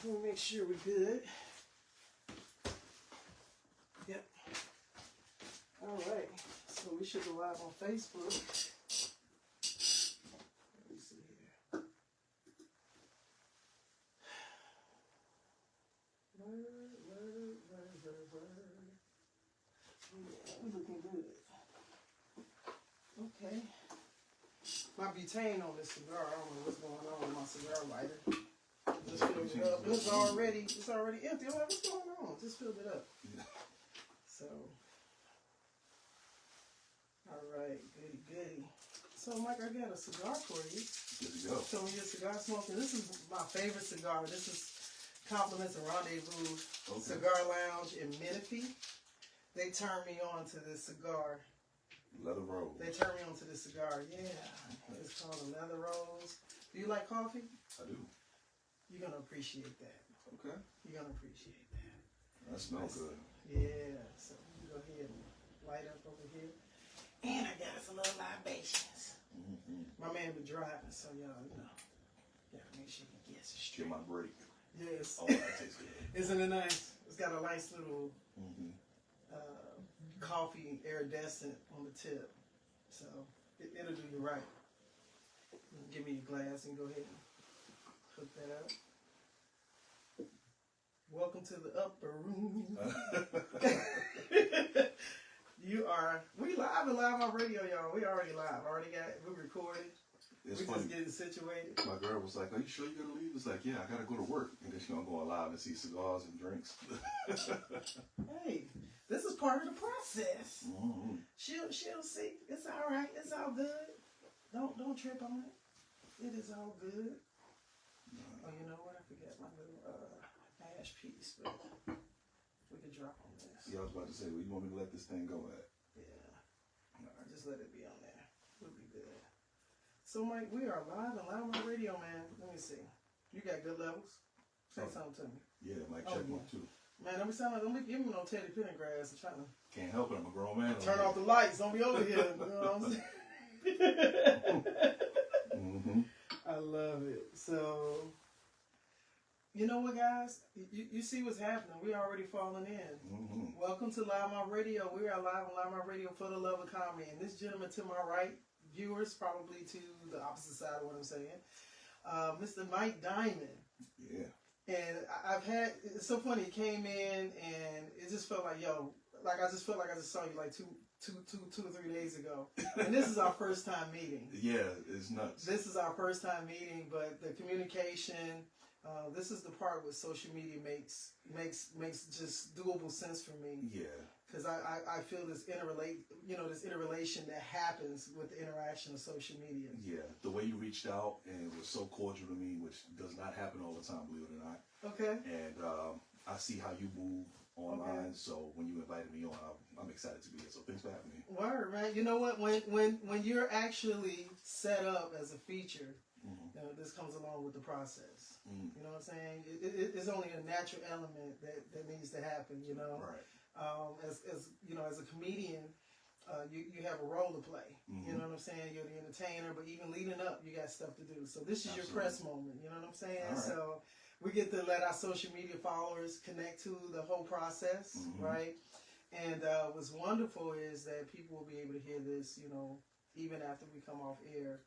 Let me make sure we're good. Yep. All right. So we should go live on Facebook. Let me see here. Word. Yeah, we're looking good. Okay. My butane on this cigar, I don't know what's going on with my cigar lighter. Just filled it up. It's already empty. I'm like, what's going on? Just filled it up. So, all right, goody. So, Mike, I got a cigar for you. Good to go. So, when you're cigar smoking, this is my favorite cigar. This is Compliments and Rendezvous Cigar Lounge in Menifee. They turned me on to this cigar. Leather Rose. They turned me on to this cigar. Yeah, it's called a Leather Rose. Do you like coffee? I do. You're gonna appreciate that. Okay. You're gonna appreciate that. That smells good. Yeah. So you go ahead and light up over here. And I got us a little libations. My man been driving, so y'all, gotta make sure he gets it straight. Get my break. Yes. Oh, that tastes good. Isn't it nice? It's got a nice little coffee iridescent on the tip. So it'll do you right. Give me your glass and go ahead and hook that up. Welcome to the upper room. We live and live on radio, y'all. We already live. We recorded. It's we funny. just getting situated. My girl was like, "Are you sure you're gonna leave?" It's like, "Yeah, I gotta go to work." And then she's gonna go live and see cigars and drinks. Hey, this is part of the process. Mm-hmm. She'll see. It's all right. It's all good. Don't trip on it. It is all good. Oh, you know what? I forgot my little ash piece, but we can drop on this. Yeah, I was about to say, where you want me to let this thing go at? Yeah. All right, just let it be on there. We'll be good. So, Mike, we are live on radio, man. Let me see. You got good levels? Say something to me. Yeah, Mike, check one too. Man, don't be giving me no Teddy Pendergrass. I'm trying to. Can't help it. I'm a grown man. Turn off the lights. Don't be over here. You know what I'm saying? I love it. So, you know what, guys? You see what's happening. We're already falling in. Welcome to LouddMouth Radio. We are live on LouddMouth Radio for the love of comedy. And this gentleman to my right, viewers probably to the opposite side of what I'm saying, Mr. Mike Diamond. Yeah. And it's so funny, he came in and it just felt like, I just felt like I just saw you like two or 3 days ago. And this is our first time meeting. Yeah, it's nuts. This is our first time meeting, but the communication, this is the part where social media makes just doable sense for me. Yeah. Because I feel this interrelation that happens with the interaction of social media. Yeah, the way you reached out and it was so cordial to me, which does not happen all the time, believe it or not. Okay. And I see how you move online, so when you invited me on, I'm excited to be here. So thanks for having me. Word, man. You know what? When you're actually set up as a feature, this comes along with the process. You know what I'm saying? It's only a natural element that needs to happen. Right. As a comedian, you have a role to play. You know what I'm saying? You're the entertainer, but even leading up, you got stuff to do. So this is your press moment. You know what I'm saying? Right. So we get to let our social media followers connect to the whole process, right? And what's wonderful is that people will be able to hear this, even after we come off air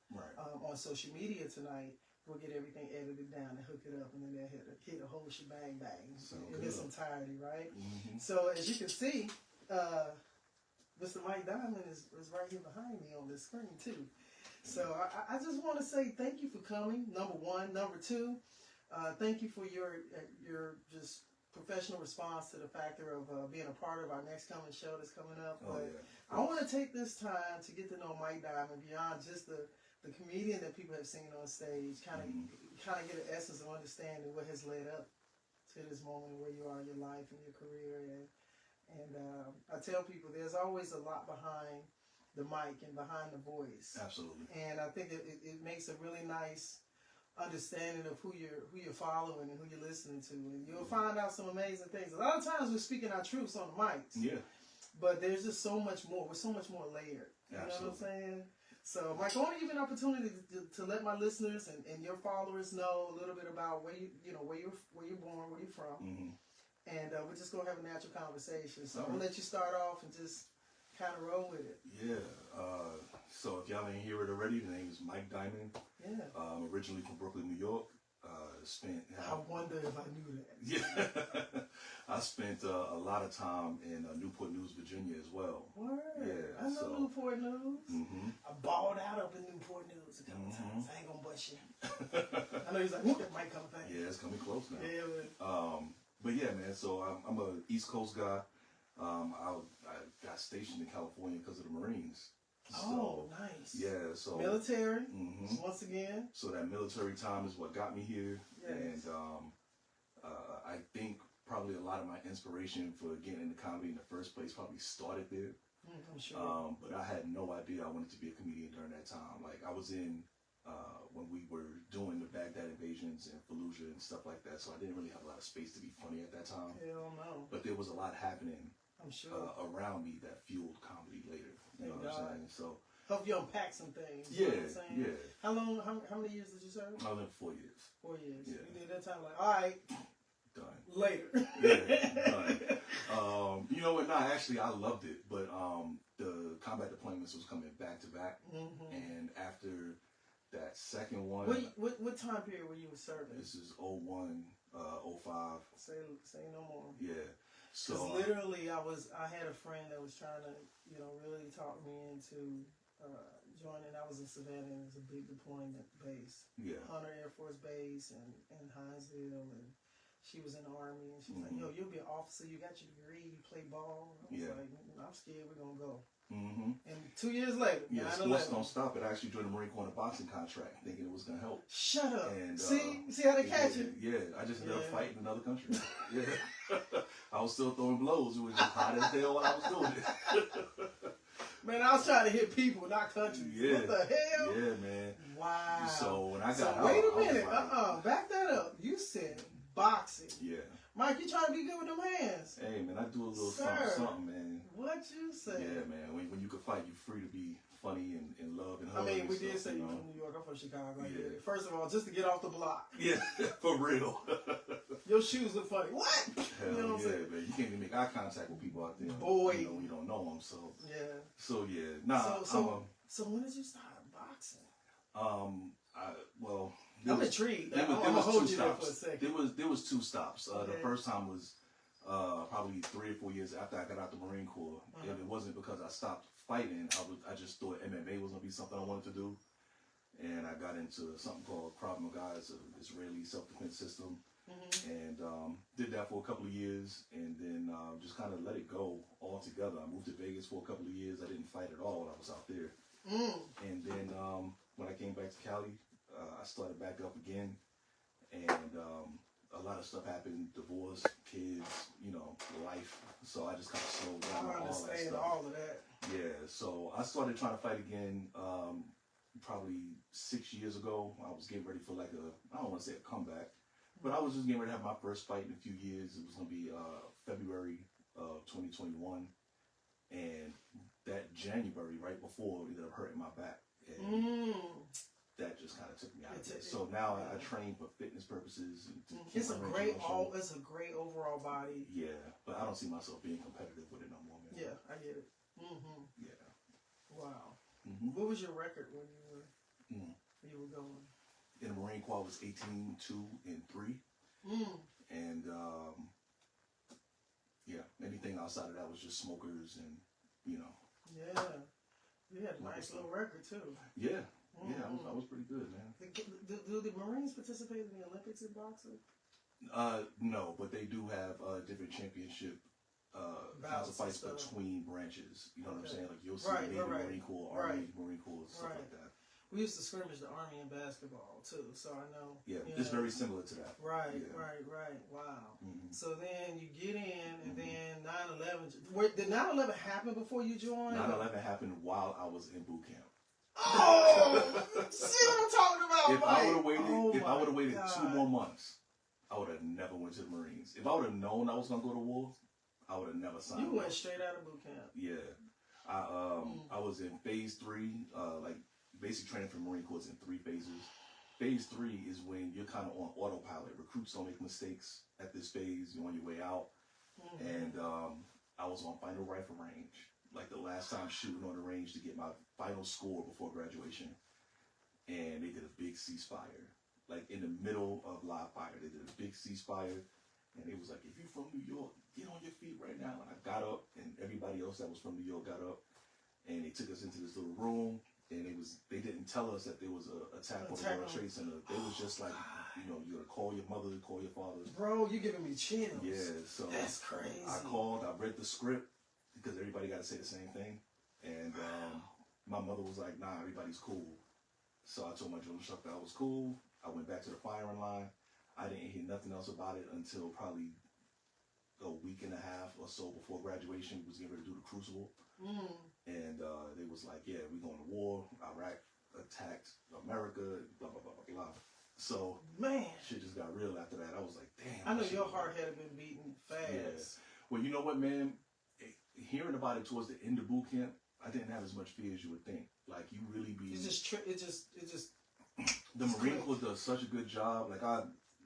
on social media tonight. We'll get everything edited down and hook it up, and then they'll hit a whole shebang bang in its entirety, right? So as you can see, Mr. Mike Diamond is right here behind me on this screen too. So I just want to say thank you for coming. Number one, number two, thank you for your just professional response to the factor of being a part of our next coming show that's coming up. I want to take this time to get to know Mike Diamond beyond just the comedian that people have seen on stage, kind of get an essence of understanding what has led up to this moment where you are in your life and your career. And I tell people there's always a lot behind the mic and behind the voice. Absolutely. And I think it makes a really nice understanding of who you're following and who you're listening to. And you'll find out some amazing things. A lot of times we're speaking our truths on the mics. Yeah. But there's just so much more. We're so much more layered. You know what I'm saying? So, Mike, I want to give you an opportunity to let my listeners and your followers know a little bit about where you're born, where you're from, and we're just gonna have a natural conversation. So I'm gonna let you start off and just kind of roll with it. Yeah. So if y'all didn't hear it already, the name is Mike Diamond. Yeah. I'm originally from Brooklyn, New York. I wonder if I knew that. Yeah. I spent a lot of time in Newport News, Virginia as well. Word. Yeah. I know Newport News. Mm-hmm. I balled out up in Newport News a couple times. I ain't gonna bust you. I know he's like, whoop, that mic coming back. Yeah, it's coming close now. Yeah, man. But yeah, man. So I'm a East Coast guy. I got stationed in California because of the Marines. So, nice. Yeah, so military. Once again. So that military time is what got me here, yes. And I think probably a lot of my inspiration for getting into comedy in the first place probably started there. I'm sure. But I had no idea I wanted to be a comedian during that time. Like I was in when we were doing the Baghdad invasions and Fallujah and stuff like that, so I didn't really have a lot of space to be funny at that time. Hell no. But there was a lot happening. I'm sure. Around me that fueled comedy later. You know what I'm saying? So help you unpack some things. Yeah, you know what I'm saying? Yeah. How long? How many years did you serve? I lived 4 years. 4 years. Yeah. You did that time like, all right, done. Later. Yeah, done. You know what? No, actually, I loved it, but the combat deployments was coming back to back, and after that second one, what time period were you serving? This is 01, 05. Say no more. Yeah. So literally, I had a friend that was trying to, really talk me into joining. I was in Savannah, and it was a big deployment base. Yeah. Hunter Air Force Base and Hinesville, and she was in the Army, and she was like, "Yo, you'll be an officer. You got your degree. You play ball." And I was like, "I'm scared. We're gonna go." And 2 years later, yeah, sports don't stop. It actually joined the Marine Corps in a boxing contract, thinking it was gonna help. Shut up. And, see how they catch you? Yeah, I just ended up fighting in another country. Yeah, I was still throwing blows. It was just hot as hell when I was doing it. Man, I was trying to hit people, not countries. Yeah. What the hell? Yeah, man. Wow. So when I got out, wait a minute. Back that up. You said boxing. Yeah. Mike, you trying to be good with them hands. Hey, man, I do a little something, man. What you say? Yeah, man. When you can fight, you're free to be funny and love and hug. I mean, and we stuff, did say you're from New York. I'm from Chicago. Yeah. First of all, just to get off the block. Yeah, for real. Your shoes look funny. What? Hell you know what I'm saying? Man. You can't even make eye contact with people out there. Boy. You don't know them, so. Yeah. So, yeah. Nah, so when did you start boxing? I'm intrigued. There I'm gonna hold you there for a stops. second. There was 2 stops. The first time was probably 3 or 4 years after I got out the Marine Corps, and it wasn't because I stopped fighting. I just thought MMA was gonna be something I wanted to do, and I got into something called Krav Maga. It's an Israeli self-defense system, and did that for a couple of years, and then just kind of let it go altogether. I moved to Vegas for a couple of years. I didn't fight at all when I was out there, and then when I came back to Cali, I started back up again, and a lot of stuff happened, divorce, kids, life. So I just kind of slowed down I understand all of that. Yeah, so I started trying to fight again probably 6 years ago. I was getting ready for I don't want to say a comeback, but I was just getting ready to have my first fight in a few years. It was going to be February of 2021. And that January, right before, ended up hurting my back. And that just kind of took me out of it. So now I train for fitness purposes. It's a great overall body. Yeah, but I don't see myself being competitive with it no more, man. Yeah, I get it. Yeah. Wow. What was your record when you were going? In the Marine Corps, I was 18, 2, and 3. And anything outside of that was just smokers and, Yeah. You had a nice little record too. Yeah. Yeah, I was pretty good, man. Do the Marines participate in the Olympics in boxing? No, but they do have different championship kinds of fights between branches. You know what I'm saying? Like you'll see Navy, Marine Corps, Army, Marine Corps, stuff like that. We used to scrimmage the Army in basketball too, so I know. Yeah, it's very similar to that. Right. Wow. So then you get in, and then 9/11. Did 9/11 happen before you joined? 9/11 happened while I was in boot camp. Oh, see what I'm talking about? If I would have waited 2 more months, I would have never went to the Marines. If I would have known I was gonna go to war, I would have never signed. You went straight out of boot camp. Yeah, I was in phase 3, like basic training for Marine Corps is in 3 phases. Phase 3 is when you're kind of on autopilot. Recruits don't make mistakes at this phase. You're on your way out. And I was on final rifle range, like the last time shooting on the range to get my final score before graduation. And they did a big ceasefire, like in the middle of live fire. They did a big ceasefire, and it was like, if you're from New York, get on your feet right now. And I got up, and everybody else that was from New York got up, and they took us into this little room. And they didn't tell us that there was an attack on the World Trade Center. They was just like, you're gonna call your mother, call your father. Bro, you giving me chills. Yeah, so that's crazy. I called, I read the script because everybody got to say the same thing, and my mother was like, "Nah, everybody's cool." So I told my drill instructor I was cool. I went back to the firing line. I didn't hear nothing else about it until probably a week and a half or so before graduation. We was getting ready to do the crucible. And they was like, yeah, we going to war. Iraq attacked America, blah, blah, blah, blah, blah. So, man, shit just got real after that. I was like, damn. I know your heart had been beating fast. Yeah. Well, you know what, man? Hearing about it towards the end of boot camp, I didn't have as much fear as you would think. Like, you really be... It just... The Marine Corps does such a good job. Like,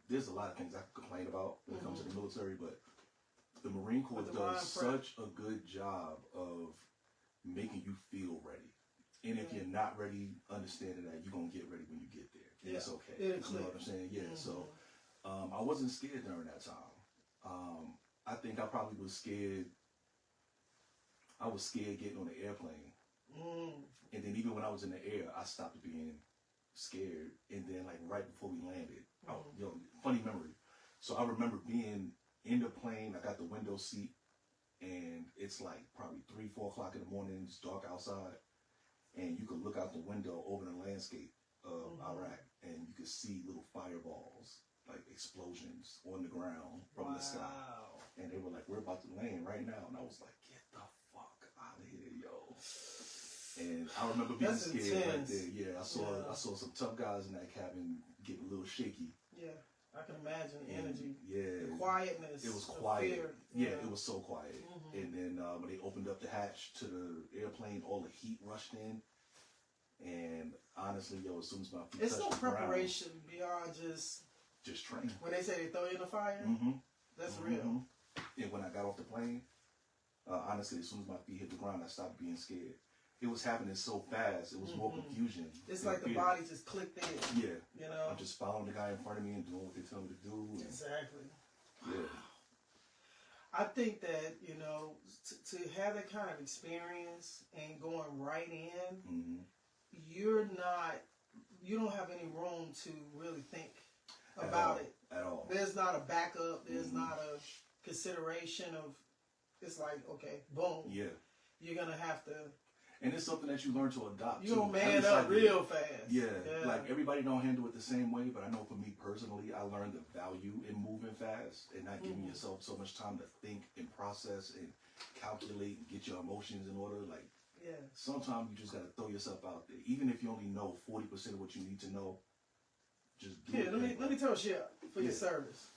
there's a lot of things I could complain about when it comes to the military, but the Marine Corps does such a good job of making you feel ready. And if you're not ready, understanding that you're going to get ready when you get there. And it's okay. You know what I'm saying? Yeah. So I wasn't scared during that time. I think I probably was scared. I was scared getting on the airplane. And then even when I was in the air, I stopped being scared. And then like right before we landed, funny memory. So I remember being in the plane. I got the window seat. And it's like probably 3, 4 o'clock in the morning. It's dark outside. And you could look out the window over the landscape of Iraq. And you could see little fireballs, like explosions on the ground from the sky. And they were like, we're about to land right now. And I was like, get the fuck out of here, yo. And I remember being scared right there. Yeah, I saw some tough guys in that cabin getting a little shaky. Yeah. I can imagine the energy. Yeah. The quietness. It was quiet. Fear. Yeah, it was so quiet. And then when they opened up the hatch to the airplane, all the heat rushed in. And honestly, as soon as my feet touched the ground. It's no preparation beyond just training. When they say they throw you in the fire, that's real. And when I got off the plane, honestly, as soon as my feet hit the ground, I stopped being scared. It was happening so fast. It was more confusion. It's like the body just clicked in. Yeah. You know? I'm just following the guy in front of me and doing what they tell me to do. Exactly. Yeah. I think that, to have that kind of experience and going right in, you don't have any room to really think about it. At all. There's not a backup. There's not a consideration of, it's like, okay, boom. Yeah. You're going to have to. And it's something that you learn to adopt. You're going to man up real fast. Yeah. Like everybody don't handle it the same way, but I know for me personally, I learned the value in moving fast and not giving yourself so much time to think and process and calculate and get your emotions in order. Like, sometimes you just got to throw yourself out there. Even if you only know 40% of what you need to know, just do it. Let me tell you for your service.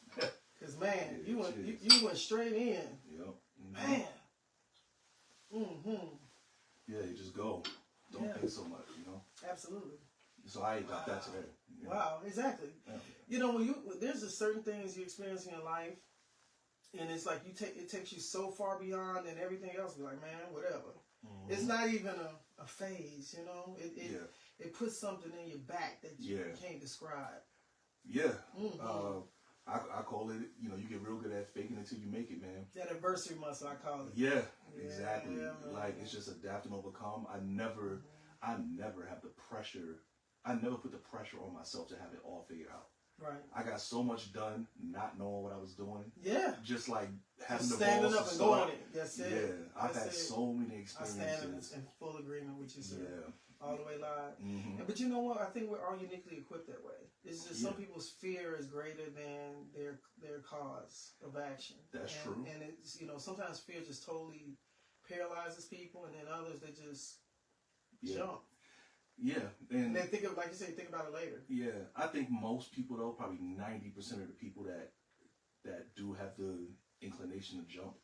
Because, man, you went straight in. Yeah. Man. Yeah, you just go. Don't think so much, Absolutely. So I got that today. Wow, exactly. Yeah. When there's a certain things you experience in your life, and it's like it takes you so far beyond, and everything else be like, man, whatever. It's not even a phase, It puts something in your back that you can't describe. Yeah. I call it, you get real good at faking until you make it, man. That adversity muscle, I call it. Yeah, exactly. Like, it's just adapt and overcome. I never have the pressure. I never put the pressure on myself to have it all figured out. Right. I got so much done not knowing what I was doing. Yeah. Just like having just the standing balls up to and start. going it. That's it. Yeah. I've had so many experiences. I stand in full agreement with you, sir. Yeah. All the way live. But you know what? I think we're all uniquely equipped that way. It's just some people's fear is greater than their cause of action. That's true. And it's sometimes fear just totally paralyzes people, and then others they just jump. Yeah, and then think about it later. Yeah, I think most people though, probably 90% of the people that do have the inclination to jump,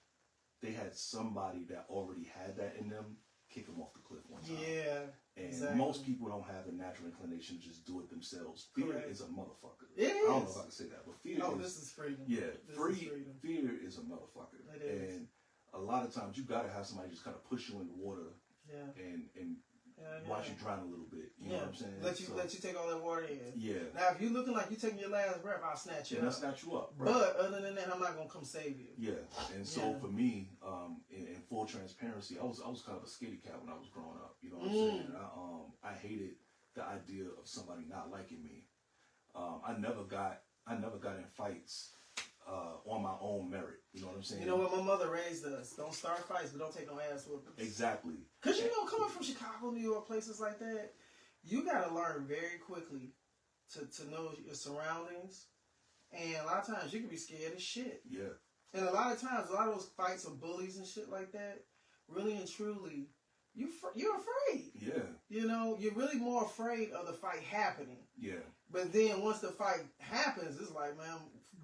they had somebody that already had that in them kick them off the cliff one time. Yeah. And most people don't have a natural inclination to just do it themselves. Fear is a motherfucker. It is. I don't know if I can say that, but fear this is freedom. Yeah, fear is a motherfucker. It is. And a lot of times you got to have somebody just kind of push you in the water and watch you drown a little bit. You know what I'm saying? Let you take all that water in. Yeah. Now, if you're looking like you're taking your last breath, I'll snatch you up. I'll snatch you up. Right. But other than that, I'm not going to come save you. Yeah. And so for me, in full transparency, I was kind of a scaredy cat when I was growing up. You know what I'm saying? I hated the idea of somebody not liking me. I never got in fights on my own merit. You know what I'm saying? You know what my mother raised us? Don't start fights, but don't take no ass whoopings. Exactly. Because, coming from Chicago, New York, places like that, you got to learn very quickly to know your surroundings. And a lot of times you can be scared as shit. Yeah. And a lot of times, a lot of those fights of bullies and shit like that, really and truly, you're afraid. Yeah. You're really more afraid of the fight happening. Yeah. But then once the fight happens, it's like, man,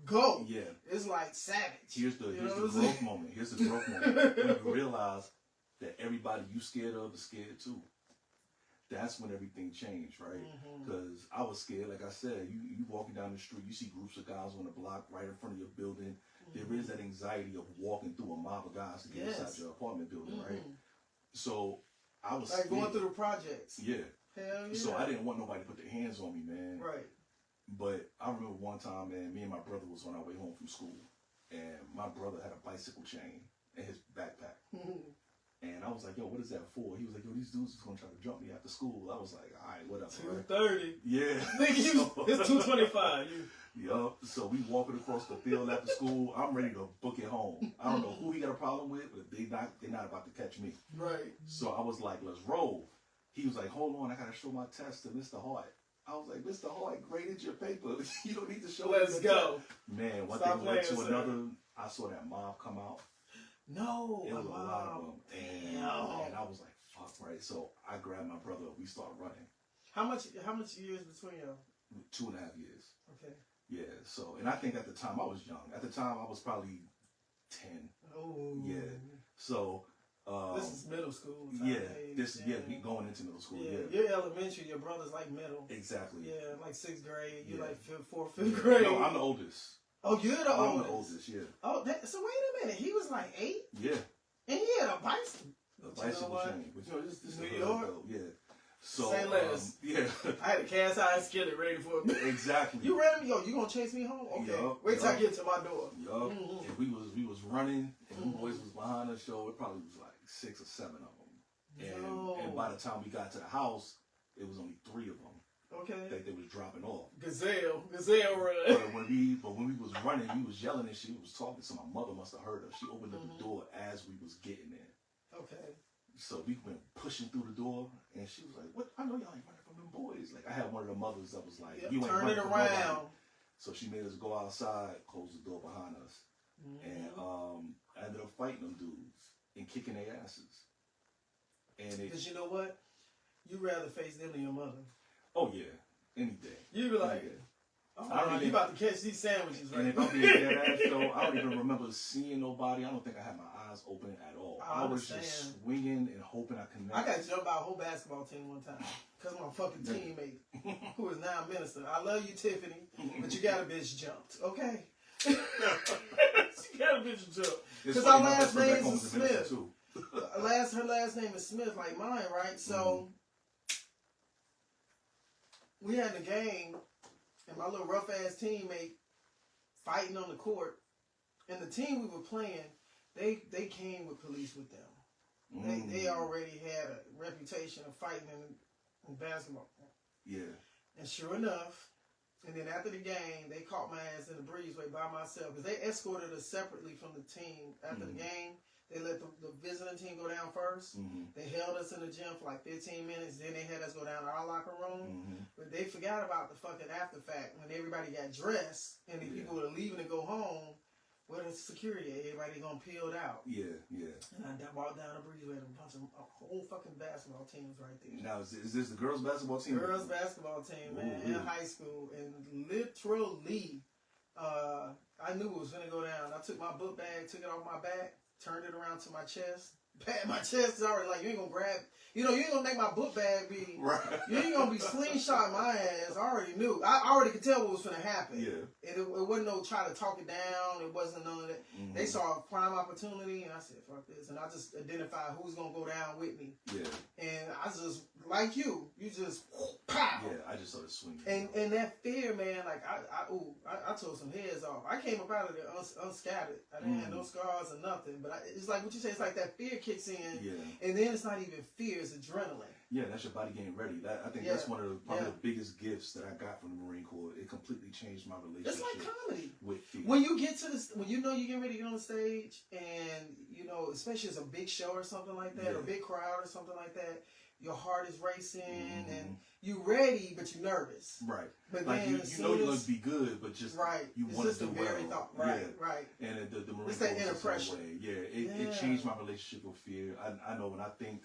go. Yeah. It's like savage. Here's the growth moment. Here's the growth moment. When you realize that everybody you scared of is scared too. That's when everything changed, right? Because I was scared. Like I said, you walking down the street, you see groups of guys on the block right in front of your building. There is that anxiety of walking through a mob of guys to get inside your apartment building, right? So I was like scared. going through the projects. Yeah. Hell yeah. So I didn't want nobody to put their hands on me, man. Right. But I remember one time, man, me and my brother was on our way home from school, and my brother had a bicycle chain in his backpack. And I was like, yo, what is that for? He was like, yo, these dudes is going to try to jump me after school. I was like, all right, whatever. 2:30. Yeah. It's 2:25. Yup. So we walking across the field after school. I'm ready to book it home. I don't know who he got a problem with, but they're not about to catch me. Right. So I was like, let's roll. He was like, hold on, I got to show my test to Mr. Hart. I was like, Mr. Hart graded your paper. You don't need to show it. Let's go. Man, one thing led to another. I saw that mob come out. No. It was a lot of them. Damn. And I was like, fuck, right? So I grabbed my brother. We started running. How much years between y'all? 2.5 years. Okay. Yeah. So, and I think at the time I was young. At the time I was probably 10. Oh. Yeah. So. This is middle school. We going into middle school. Yeah. Yeah. You're elementary. Your brother's like middle. Exactly. Yeah, like 6th grade. You're like 4th grade. No, I'm the oldest. Oh, you're the oldest. I'm the oldest. Yeah. Oh, so wait a minute. He was like 8. Yeah. And he had a bicycle. A bicycle chain. But this is New York. Yeah. So, St. Louis. Yeah. I had a cast iron skillet ready for me. Exactly. You ready? Yo, you gonna chase me home? Okay. Wait till I get to my door. Yup. And we was running, and them boys was behind us. So it probably was like 6 or 7 of them. And by the time we got to the house, it was only 3 of them. Okay. That they was dropping off. Gazelle run. But when we was running, we was yelling and she was talking. So my mother must have heard us. She opened up the door as we was getting there. Okay. So we went pushing through the door, and she was like, "What? I know y'all ain't running from them boys." Like I had one of the mothers that was like, "You ain't turn running it from around." nobody. So she made us go outside, close the door behind us, and I ended up fighting them dudes and kicking their asses. And because you know what, you rather face them than your mother. Oh yeah, any day. You be like, you about to catch these sandwiches, right? And if I'm being dead ass though, I don't even remember seeing nobody. I don't think I had my eyes open at all. I was just swinging and hoping I connected. I got jumped by a whole basketball team one time because my fucking teammate, who is now a minister. I love you, Tiffany, but you got a bitch jumped, okay? She got a bitch jumped because our last name is Smith. Her last name is Smith, like mine, right? So we had the game. And my little rough ass teammate fighting on the court, and the team we were playing, they came with police with them. They already had a reputation of fighting in basketball. Yeah. And sure enough, and then after the game, they caught my ass in the breezeway by myself because they escorted us separately from the team after the game. They let the visiting team go down first. They held us in the gym for like 15 minutes. Then they had us go down to our locker room. But they forgot about the fucking after fact when everybody got dressed and the people were leaving to go home. Well, the security, everybody gonna peeled out. Yeah. And I walked down the breezeway and a bunch of whole fucking basketball teams right there. Now, is this the girls' basketball team? Girls' basketball team, man, in high school. And literally, I knew it was gonna go down. I took my book bag, took it off my back, turned it around to my chest, pat my chest is already like, you ain't gonna grab. You ain't gonna make my book bag be. Right. You ain't gonna be slingshot my ass. I already knew. I already could tell what was gonna happen. Yeah. It wasn't no try to talk it down. It wasn't none of that. Mm-hmm. They saw a prime opportunity, and I said, "Fuck this!" And I just identified who's gonna go down with me. Yeah. And I just like you just pow. Yeah. I just started swinging. And that fear, man, like I tore some heads off. I came up out of there unscattered. I didn't have no scars or nothing. But it's like what you say. It's like that fear kicks in. Yeah. And then it's not even fear. It's adrenaline. Yeah, that's your body getting ready. I think that's one of the biggest gifts that I got from the Marine Corps. It completely changed my relationship. It's like comedy. With fear. When you get to this, when you know you're getting ready to get on the stage, and especially as a big show or something like that, or a big crowd or something like that, your heart is racing and you ready, but you're nervous. Right. But like then you know you're going to be good, but just you want to do well. Right. And the Marine it's Corps that inner pressure. It changed my relationship with fear. I know when I think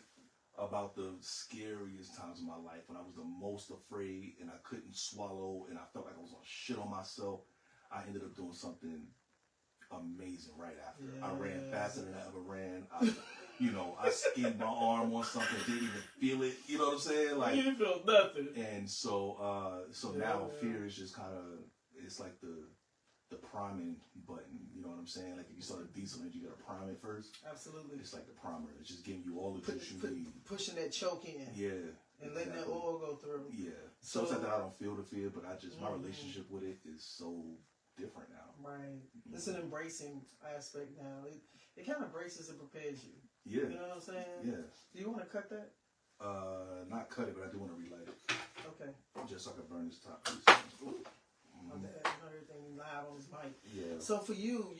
about the scariest times of my life, when I was the most afraid and I couldn't swallow and I felt like I was going to shit on myself, I ended up doing something amazing right after. I ran faster than I ever ran. I skinned my arm on something, didn't even feel it. You know what I'm saying? Like you didn't feel nothing. And so now fear is just kind of, it's like the priming button. You know what I'm saying? Like if you start a diesel engine, you got to prime it first. Absolutely. It's like the primer. It's just giving you all the juice you need. Pushing that choke in. Yeah. And letting that oil go through. Yeah. So it's not that I don't feel the fear, but my relationship with it is so different now. Right. It's an embracing aspect now. It kind of braces and prepares you. Yeah. You know what I'm saying? Yeah. Do you want to cut that? Not cut it, but I do want to relight it. Okay. Just so I can burn this top piece. Everything live on his mic. Yeah. So for you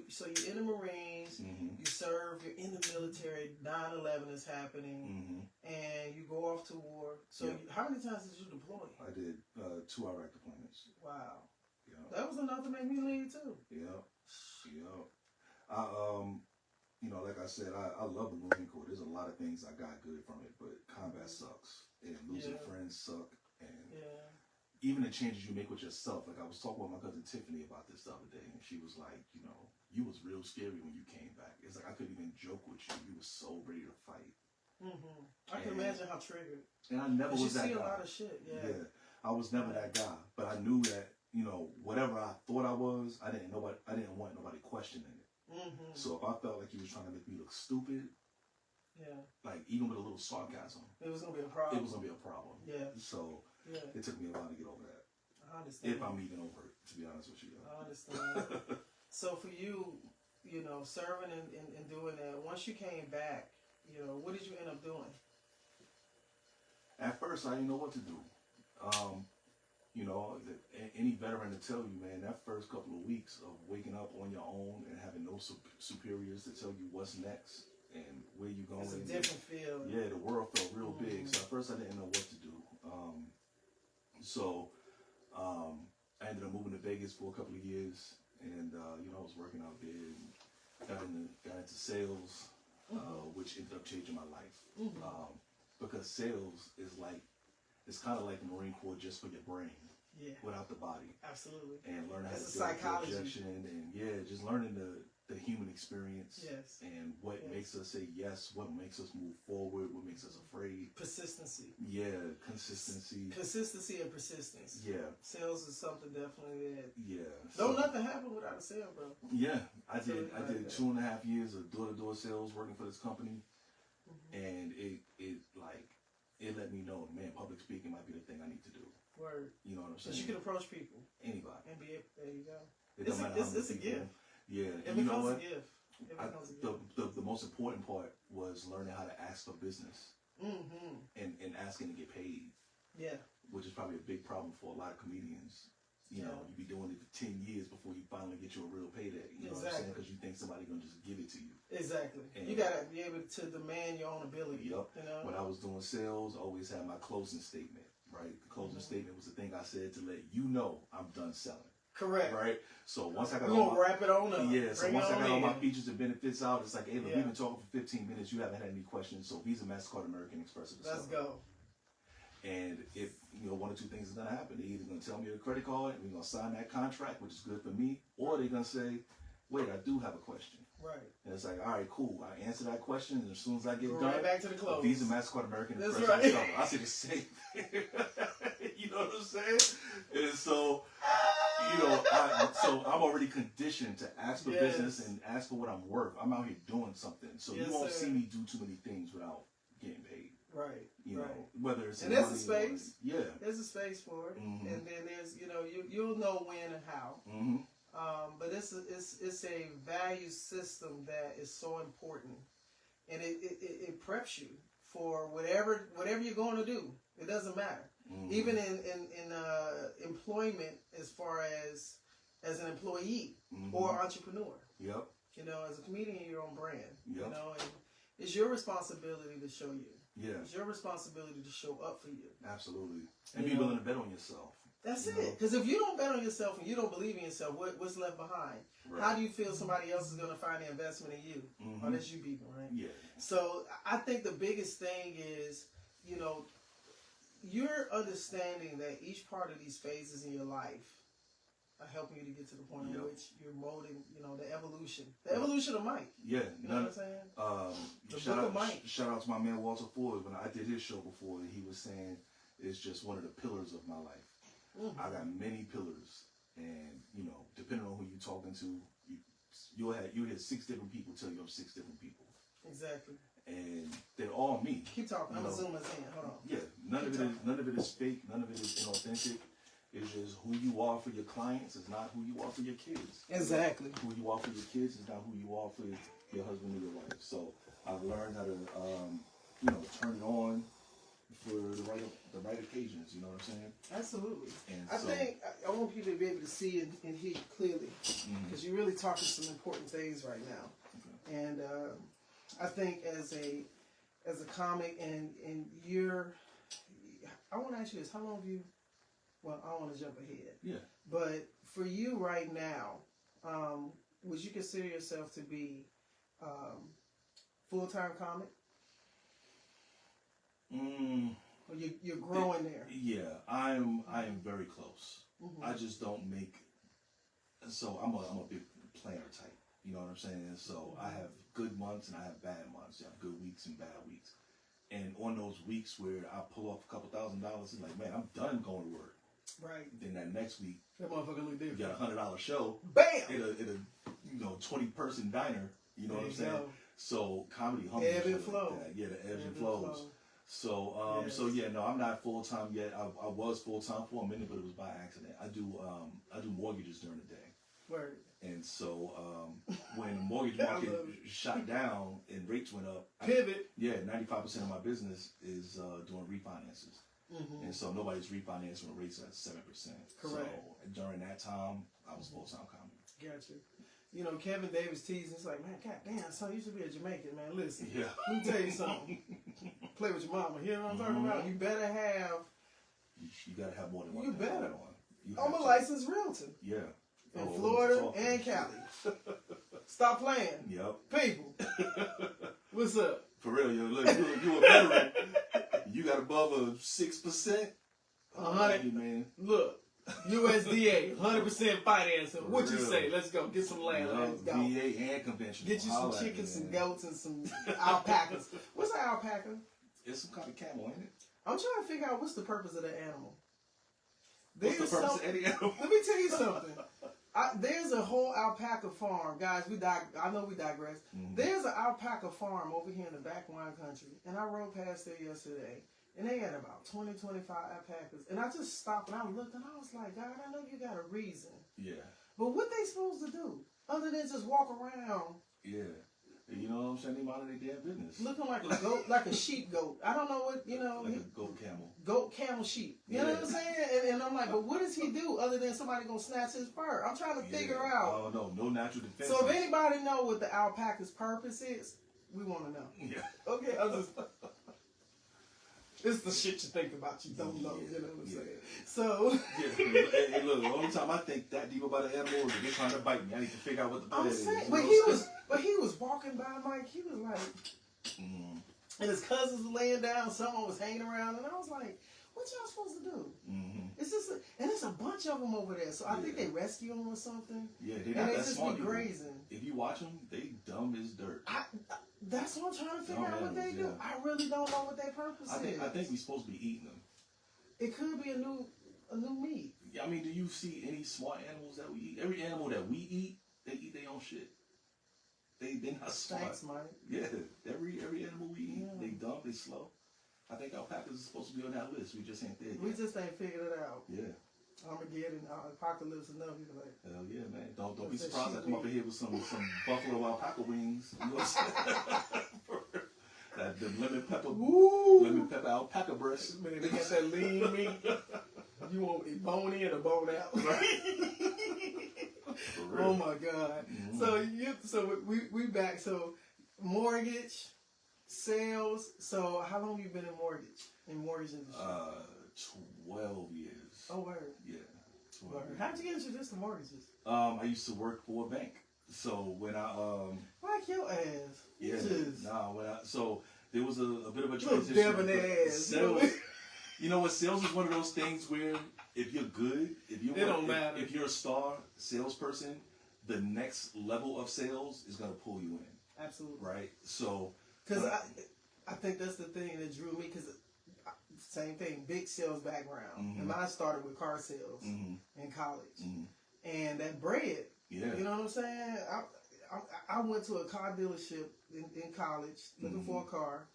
so you're in the Marines, you serve, you're in the military, 9/11 is happening, and you go off to war. So how many times did you deploy? I did 2 Iraq deployments. Wow. Yeah. That was enough to make me leave too. Yeah. Like I said, I love the Marine Corps. There's a lot of things I got good from it, but combat sucks, and losing friends suck, and even the changes you make with yourself. Like I was talking with my cousin Tiffany about this the other day, and she was like, you was real scary when you came back. It's like I couldn't even joke with you. You was so ready to fight. I can imagine how triggered. And I never was that guy. You see a lot of shit. Yeah. I was never that guy, but I knew that whatever I thought I was, I didn't want nobody questioning it. So if I felt like he was trying to make me look stupid, like even with a little sarcasm, it was gonna be a problem. Yeah. So it took me a while to get over that. I understand. If I'm even over it, to be honest with you. I understand. So for you, serving and doing that, once you came back, what did you end up doing? At first, I didn't know what to do. Any veteran to tell you, man, that first couple of weeks of waking up on your own and having no superiors to tell you what's next and where you're going. It's a different feel. Yeah, the world felt real big. So at first I didn't know what to do. I ended up moving to Vegas for a couple of years, and I was working out there and got into sales, which ended up changing my life. Because sales is it's kind of like the Marine Corps just for your brain. Yeah. Without the body. Absolutely. And learn how to do psychology. Projection and just learning the human experience. Yes. And what makes us say yes, what makes us move forward, what makes us afraid. Persistency. Yeah, consistency. Consistency and persistence. Yeah. Sales is something definitely that. Yeah. Don't nothing happen without a sale, bro. Yeah. I did 2.5 years of door-to-door sales working for this company. And it let me know, man, public speaking might be the thing I need to do. Word. You know what I'm saying? Because you can approach people. Anybody. And there you go. It's a gift. Yeah. It becomes a gift. The most important part was learning how to ask for business. And asking to get paid. Yeah. Which is probably a big problem for a lot of comedians. You be doing it for 10 years before you finally get you a real payday. You know what I'm saying? Because you think somebody's going to just give it to you. Exactly. And you got to be able to demand your own ability. Yep. When I was doing sales, I always had my closing statement, right? The closing statement was the thing I said to let you know I'm done selling. Correct. Right? So once I got all my... wrap it on up. Yeah, so once I got all my features and benefits out, it's like, hey, look, we've been talking for 15 minutes. You haven't had any questions. So Visa, MasterCard, American Express. Let's go. And if, one or two things is going to happen. They're either going to tell me a credit card and we're going to sign that contract, which is good for me, or they're going to say, wait, I do have a question. Right. And it's like, all right, cool. I answer that question, and as soon as I get done, right back to the close. Visa, MasterCard, American That's Express. right. I say the same thing. You know what I'm saying? And so, I'm already conditioned to ask for business and ask for what I'm worth. I'm out here doing something, so you won't see me do too many things without getting paid. Right. You know, whether it's and there's a space. There's a space for it, mm-hmm. and then there's you'll know when and how. Mm-hmm. But it's a value system that is so important, and it preps you for whatever you're going to do. It doesn't matter. Mm-hmm. Even in employment, as far as an employee mm-hmm. or entrepreneur. Yep. As a comedian, you're your own brand. Yep. And it's your responsibility to show you. Yeah. It's your responsibility to show up for you. Absolutely. And be willing to bet on yourself. That's it. Because if you don't bet on yourself and you don't believe in yourself, what's left behind? Right. How do you feel somebody else is going to find the investment in you? Mm-hmm. Or that's you people, right? Yeah. So I think the biggest thing is, you're understanding that each part of these phases in your life are helping you to get to the point in which you're molding, the evolution. The evolution of Mike. Yeah. You know what I'm saying? Shout out to my man Walter Ford. When I did his show before, he was saying it's just one of the pillars of my life. Mm-hmm. I got many pillars, and depending on who you're talking to, you'll hear 6 different people tell you I'm 6 different people. Exactly. And they're all me. Keep talking. I'm gonna zoom us in. Hold on. Yeah, none of it is fake. None of it is inauthentic. It's just who you are for your clients is not who you are for your kids. Exactly. Who you are for your kids is not who you are for your husband or your wife. So I've learned how to, turn it on for the right occasions. You know what I'm saying? Absolutely. And I think I want people to be able to see and hear you clearly, because you're really talking some important things right now. Okay. And I think as a comic, and I want to ask you this: how long have you? Well, I don't want to jump ahead. Yeah. But for you right now, would you consider yourself to be full-time comic? Or you're growing there? Yeah, I am very close. Mm-hmm. I just don't make. So I'm a big planner type. You know what I'm saying? So I have good months and I have bad months. I have good weeks and bad weeks. And on those weeks where I pull off a couple $1,000, it's like, man, I'm done going to work. Right. Then that next week, that motherfucker look different. You got $100 show. Bam! In a 20-person diner. You know what I'm saying? Go. So comedy humbles. Ebb and flow. Like yeah, the ebbs and flows. So no, I'm not full time yet. I was full time for a minute, but it was by accident. I do mortgages during the day. Word. And so when the mortgage market shot down and rates went up, pivot. 95% of my business is doing refinances. Mm-hmm. And so nobody's refinancing when rates at 7%. Correct. So during that time, I was full time comedy. Gotcha. Kevin Davis teasing. It's like, man, goddamn, son, you should be a Jamaican, man. Listen, yeah. Let me tell you something. Play with your mama. You know what I'm talking about? You better have. You gotta have more than one. You better. I'm a to. licensed realtor. Yeah. In Florida and Cali. Stop playing. Yep. People. What's up? For real, yo. Look, you a veteran. You got above a 6%. 100, man. Look. USDA, 100% financing. What you say? Let's go. Get some land. Let's go. VA and conventional. Get you some chickens, some goats, and some alpacas. What's an alpaca? It's some kind of camel, ain't it? I'm trying to figure out what's the purpose of that animal. What's the purpose of any animal? Let me tell you something. There's a whole alpaca farm. Guys, I know we digress. Mm-hmm. There's an alpaca farm over here in the back wine country. And I rode past there yesterday. And they had about 20, 25 alpacas. And I just stopped and I looked and I was like, God, I know you got a reason. Yeah. But what they supposed to do? Other than just walk around. Yeah. You know what I'm saying? They mind their damn business. Looking like a goat, like a sheep goat. I don't know what, Like a goat camel. Goat camel sheep. You know what I'm saying? And I'm like, but what does he do other than somebody gonna snatch his fur? I'm trying to figure out. Oh, no natural defense. So if anybody know what the alpaca's purpose is, we want to know. Yeah. Okay, it's the shit you think about you don't know. You know what I'm saying? So. Hey, look, the only time I think that deep about an animal is if they're trying to bite me. I need to figure out what the play is. But he was walking by, Mike. He was like, and his cousins were laying down. Someone was hanging around, and I was like, what y'all supposed to do? It's just, and it's a bunch of them over there. So I think they rescue them or something. Yeah, they're not that smart. Be grazing. If you watch them, they dumb as dirt. That's what I'm trying to figure out what they do. I really don't know what their purpose is. I think we're supposed to be eating them. It could be a new meat. Yeah, I mean, do you see any smart animals that we eat? Every animal that we eat, they eat their own shit. They're not smart. Thanks, Mike. Yeah, every animal we eat, they dumb, they slow. I think alpacas is supposed to be on that list. We just ain't there yet. We just ain't figured it out. Yeah. Armageddon, apocalypse enough. You're like, hell yeah, man. Don't be surprised I come up in here with some buffalo alpaca wings. You know what I'm saying? That the lemon pepper alpaca breast. Man, they got that lean meat. You want it bone in or bone out? Right? Oh my God. So we back. So mortgage, sales. So how long have you been in mortgage industry? 12 years. Oh, word. Yeah. How'd you get introduced to mortgages? I used to work for a bank. So when I like your ass. Yeah. So there was a bit of a transition. Ass. Sales, you know what? Sales is one of those things where if you're good, if you're a star salesperson, the next level of sales is gonna pull you in. Absolutely. Right. So because I think that's the thing that drew me because. Same thing, big sales background. And mine started with car sales in college. And that bread, you know what I'm saying? I went to a car dealership in college looking for a car.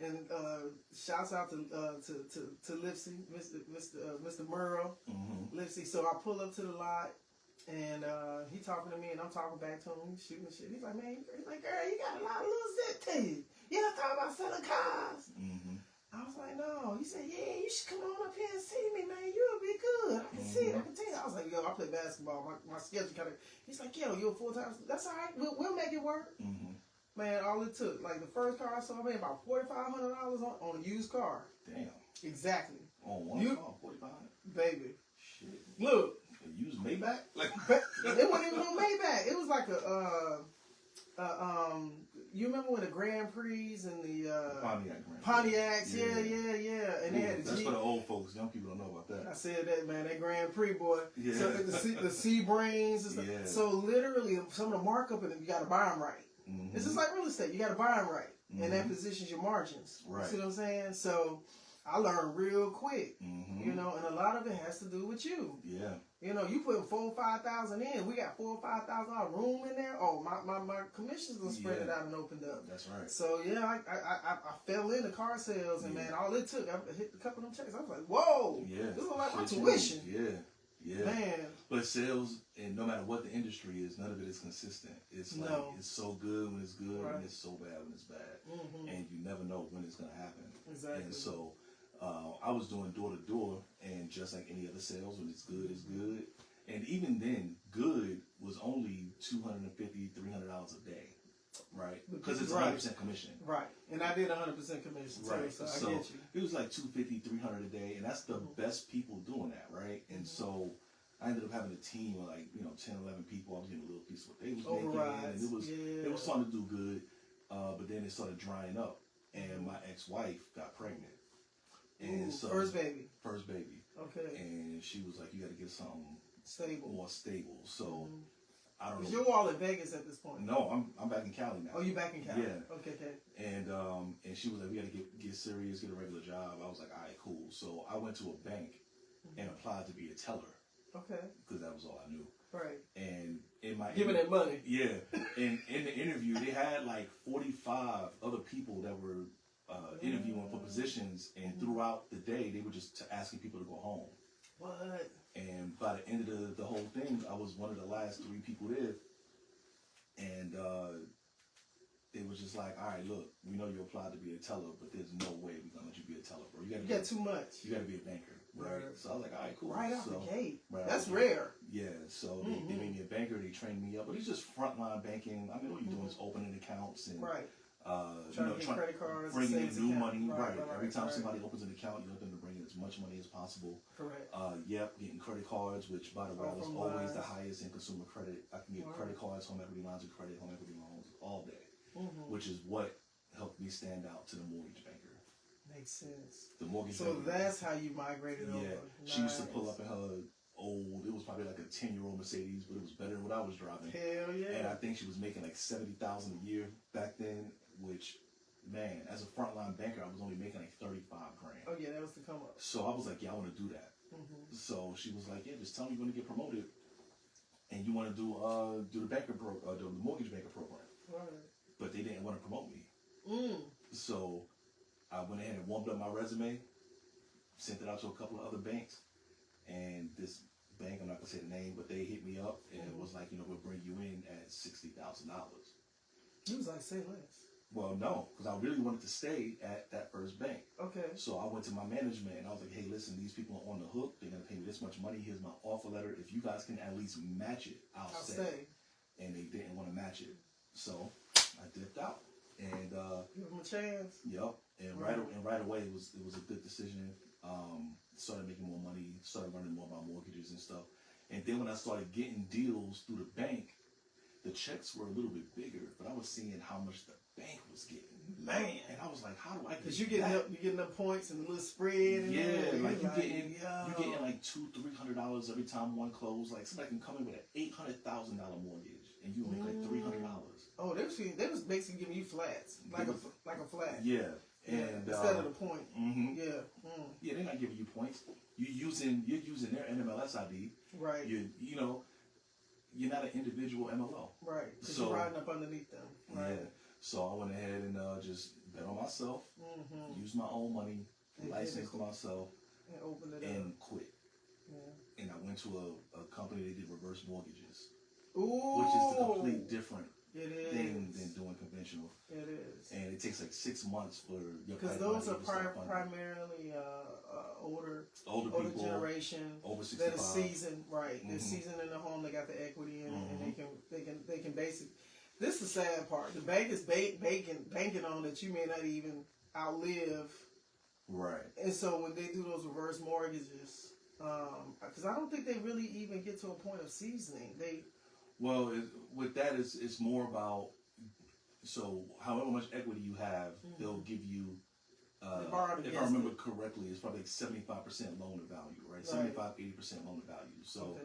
And shouts out to Lipsy, Mr. Merle, Lipsy. So I pull up to the lot. And he talking to me, and I'm talking back to him. He's shooting shit. He's like, girl, you got a lot of little zip to you. You ever thought about selling cars? I was like, no. He said, yeah, you should come on up here and see me, man. You'll be good. I can see it. I can tell you. I was like, yo, I play basketball. My schedule kind of. He's like, yo, you're a full-time. That's all right. We'll make it work. Man, all it took, like the first car I saw, I made about $4,500 on a used car. Damn. Exactly. On one car, $4,500. Baby. Shit. Look. A used Maybach? Like it wasn't even on Maybach. It was like you remember when the Grand Prix and the Pontiacs, yeah. And they had that's for the old folks. Young people don't know about that. I said that, man. That Grand Prix, boy. Yeah. So the C-Brains and stuff. Yeah. So literally, some of the markup in it, you got to buy them right. It's just like real estate. You got to buy them right, and that positions your margins. Right. You see what I'm saying? So I learned real quick, you know, and a lot of it has to do with you. Yeah. You know, you put $4,000 or $5,000 in. We got $4,000 or $5,000 room in there. Oh, my commissions gonna spread it out and opened up. That's right. So yeah, I fell into car sales, and man, all it took, I hit a couple of them checks. I was like, whoa, this is like my tuition. Yeah. Man. But sales, and no matter what the industry is, none of it is consistent. It's like it's so good when it's good, and it's so bad when it's bad, and you never know when it's gonna happen. Exactly. And so. I was doing door to door, and just like any other sales, when it's good, it's good. And even then, good was only $250, $300 a day, right? Because it's 100% commission. Right. And I did 100% commission, right? Too, so I get you. It was like $250, $300 a day, and that's the best people doing that, right? And so I ended up having a team of 10, 11 people. I was getting a little piece of what they was making, and it was starting to do good. But then it started drying up, and my ex-wife got pregnant. And so first baby. Okay. And she was like, "You got to get something more stable." So I don't know. You're all in Vegas at this point. No, I'm back in Cali now. Oh, you back in Cali? Yeah. Okay. And she was like, "We got to get serious, get a regular job." I was like, "All right, cool." So I went to a bank and applied to be a teller. Okay. Because that was all I knew. Right. And in my giving that money. Yeah. And in the interview, they had like 45 other people that were. Interviewing for positions, and throughout the day they were just asking people to go home. What? And by the end of the whole thing, I was one of the last 3 people there, and they was just like, "All right, look, we know you applied to be a teller, but there's no way we're gonna let you be a teller, bro. You got too much. You got to be a banker, right?" So I was like, "All right, cool." Right out the gate. That's rare. Yeah. So they made me a banker. They trained me up, but it's just frontline banking. I mean, all you're doing is opening accounts and trying to get credit cards, bringing in new money. Right. Every time right. somebody opens an account, you want them to bring in as much money as possible. Correct. Getting credit cards, which by the way was always the highest in consumer credit. I can get credit cards, home equity lines of credit, home equity loans all day, which is what helped me stand out to the mortgage banker. Makes sense. The mortgage. So that's how you migrated over. Yeah, she used to pull up in her old. It was probably like a 10-year-old Mercedes, but it was better than what I was driving. Hell yeah! And I think she was making like $70,000 a year back then, which, man, as a frontline banker, I was only making like $35,000. Oh yeah, that was the come up. So I was like, yeah, I want to do that. Mm-hmm. So she was like, yeah, just tell me you're going to get promoted, and you want to do the the mortgage banker program. Right. But they didn't want to promote me. So I went ahead and warmed up my resume, sent it out to a couple of other banks, and this bank, I'm not gonna say the name, but they hit me up and it was like, we'll bring you in at $60,000. You was like, say less. Well, no, because I really wanted to stay at that first bank. Okay. So I went to my management and I was like, hey, listen, these people are on the hook. They're gonna pay me this much money. Here's my offer letter. If you guys can at least match it, I'll stay. And they didn't want to match it, so I dipped out. And give them a chance. Yep. And right away it was a good decision. Started making more money, started learning more about mortgages and stuff. And then when I started getting deals through the bank, the checks were a little bit bigger, but I was seeing how much the bank was getting. Man, and I was like, how do I get? Because you're getting the points and the little spread. And like you're getting like $200-$300 every time one close. Like somebody can come in with an $800,000 mortgage, and you make like $300. Oh, they was basically giving you flats, like a flat. Yeah. And instead of the point. Mm-hmm. Yeah. Yeah, they're not giving you points. You're using their NMLS ID. Right. You're not an individual MLO. Right. Because you're riding up underneath them. Right. Yeah. So I went ahead and just bet on myself, used my own money, licensed myself, and opened it and quit. Yeah. And I went to a company that did reverse mortgages. Ooh. Which is the complete different thing than doing conventional. It is. And it takes like 6 months for your because those are primarily older people, generation over 65 that is seasoned, right? They're seasoned in the home. They got the equity in it, and they can basically. This is the sad part. The bank is banking on that you may not even outlive. Right. And so when they do those reverse mortgages, because I don't think they really even get to a point of seasoning. Well, with that, it's more about, so however much equity you have, they'll give you, if I remember correctly, it's probably like 75% loan to value, right? 75-80% loan to value. So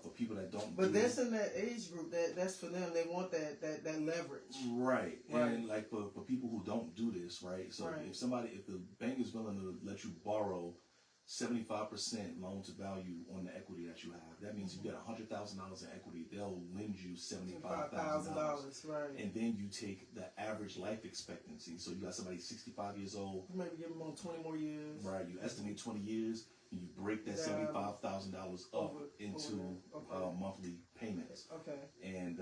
for people that don't But that's in that age group, that's for them. They want that leverage. Right. And like for people who don't do this, right? So if the bank is willing to let you borrow 75% loan to value on the equity that you have. That means you got $100,000 in equity. They'll lend you $75,000. Right. And then you take the average life expectancy. So you got somebody 65 years old. You maybe give them on 20 more years. Right. You estimate 20 years. And you break that $75,000 up into monthly payments. Okay. And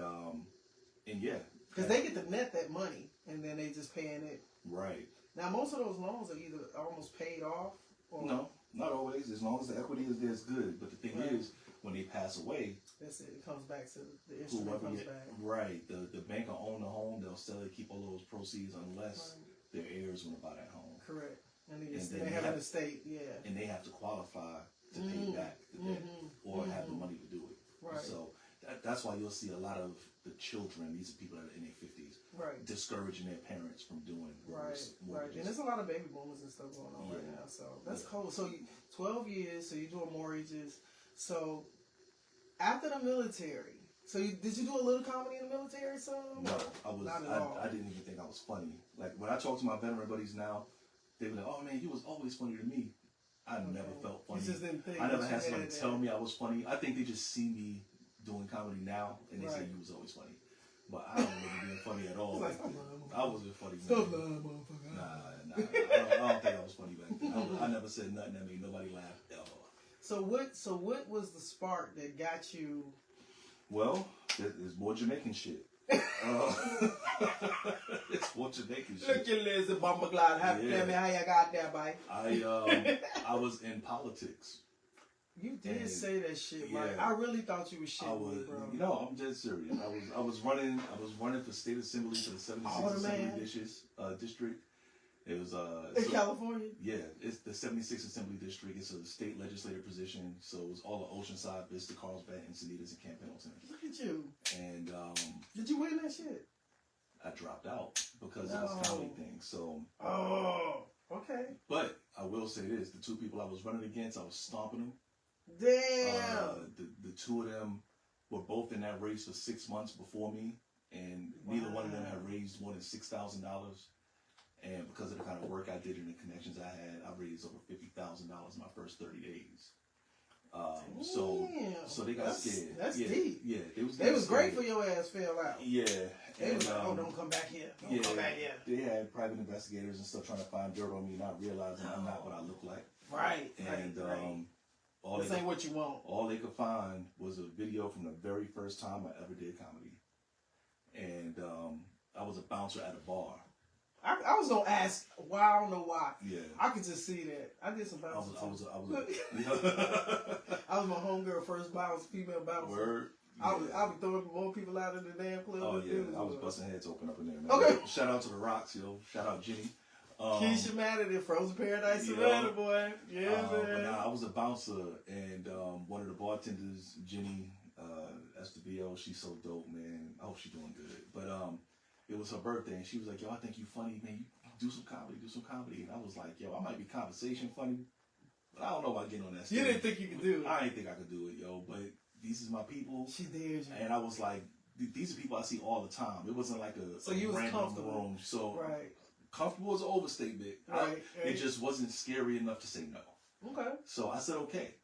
yeah. Because they get to net that money, and then they just paying it. Right. Now most of those loans are either almost paid off. Or no. Not always. As long as the equity is there, it's good. But the thing is, when they pass away, that's it. It comes back to the instrument comes back. Right. The bank will own the home. They'll still keep all those proceeds unless their heirs want to buy that home. Correct. And they have an estate. Yeah. And they have to qualify to pay back the debt or have the money to do it. Right. So that's why you'll see a lot of the children. These are people that are in their 50s. Right. Discouraging their parents from doing mortgages. Right. And there's a lot of baby boomers and stuff going on right now. So that's cool. So 12 years, so you're doing mortgages. So after the military, did you do a little comedy in the military? No, I didn't even think I was funny. Like when I talk to my veteran buddies now, they were like, "Oh man, you was always funny to me." I never felt funny. I never had somebody tell me I was funny. I think they just see me doing comedy now, and they say you was always funny. But I don't remember being funny at all. I wasn't funny. Nah. I don't think I was funny back then. I never said nothing that made nobody laugh ever. So what was the spark that got you? Well, there's more Jamaican shit. It's more Jamaican shit. Look, you lazy bumper glad. Tell me how you got there, boy. I was in politics. You did say that shit, Mike. I really thought you was shitting, bro. No, I'm dead serious. I was running for state assembly for the 76th Assembly District. It was in California. Yeah, it's the 76th Assembly District. It's a state legislative position. So it was all the Oceanside, Vista, Carlsbad, Encinitas, and Camp Pendleton. Look at you. And did you win that shit? I dropped out because of this comedy thing. So Okay. But I will say this: the 2 people I was running against, I was stomping them. Damn. The 2 of them were both in that race for 6 months before me, and neither one of them had raised more than $6,000. And because of the kind of work I did and the connections I had, I raised over $50,000 in my first 30 days. So they got scared. That's deep. Yeah, they was great for your ass fell out. Yeah. They was like, don't come back here. Don't come back here. They had private investigators and stuff trying to find dirt on me, not realizing I'm not what I look like. Right. And this ain't what you want. All they could find was a video from the very first time I ever did comedy. And I was a bouncer at a bar. I was gonna ask why. I don't know why. Yeah, I could just see that. I did some bouncing. I was my homegirl first bounce, female bouncer. Word. Yeah. I be throwing more people out in the damn club. Oh yeah, I was busting heads open up in there, man. Okay. Shout out to the Rocks, yo. Shout out Jenny. Keisha Madden, Frozen Paradise, Savannah, boy. Yeah, man. But nah, I was a bouncer, and one of the bartenders, Jenny Estabio, she's so dope, man. I hope she's doing good. But it was her birthday, and she was like, yo, I think you funny, man. You do some comedy. And I was like, yo, I might be conversation funny, but I don't know about getting on that stage. You didn't think you could do it. I didn't think I could do it, yo. But these is my people. She did. And I was like, these are people I see all the time. It wasn't like a you was random comfortable. room. So right. Comfortable is an overstatement. Right. It just wasn't scary enough to say no. Okay. So I said okay.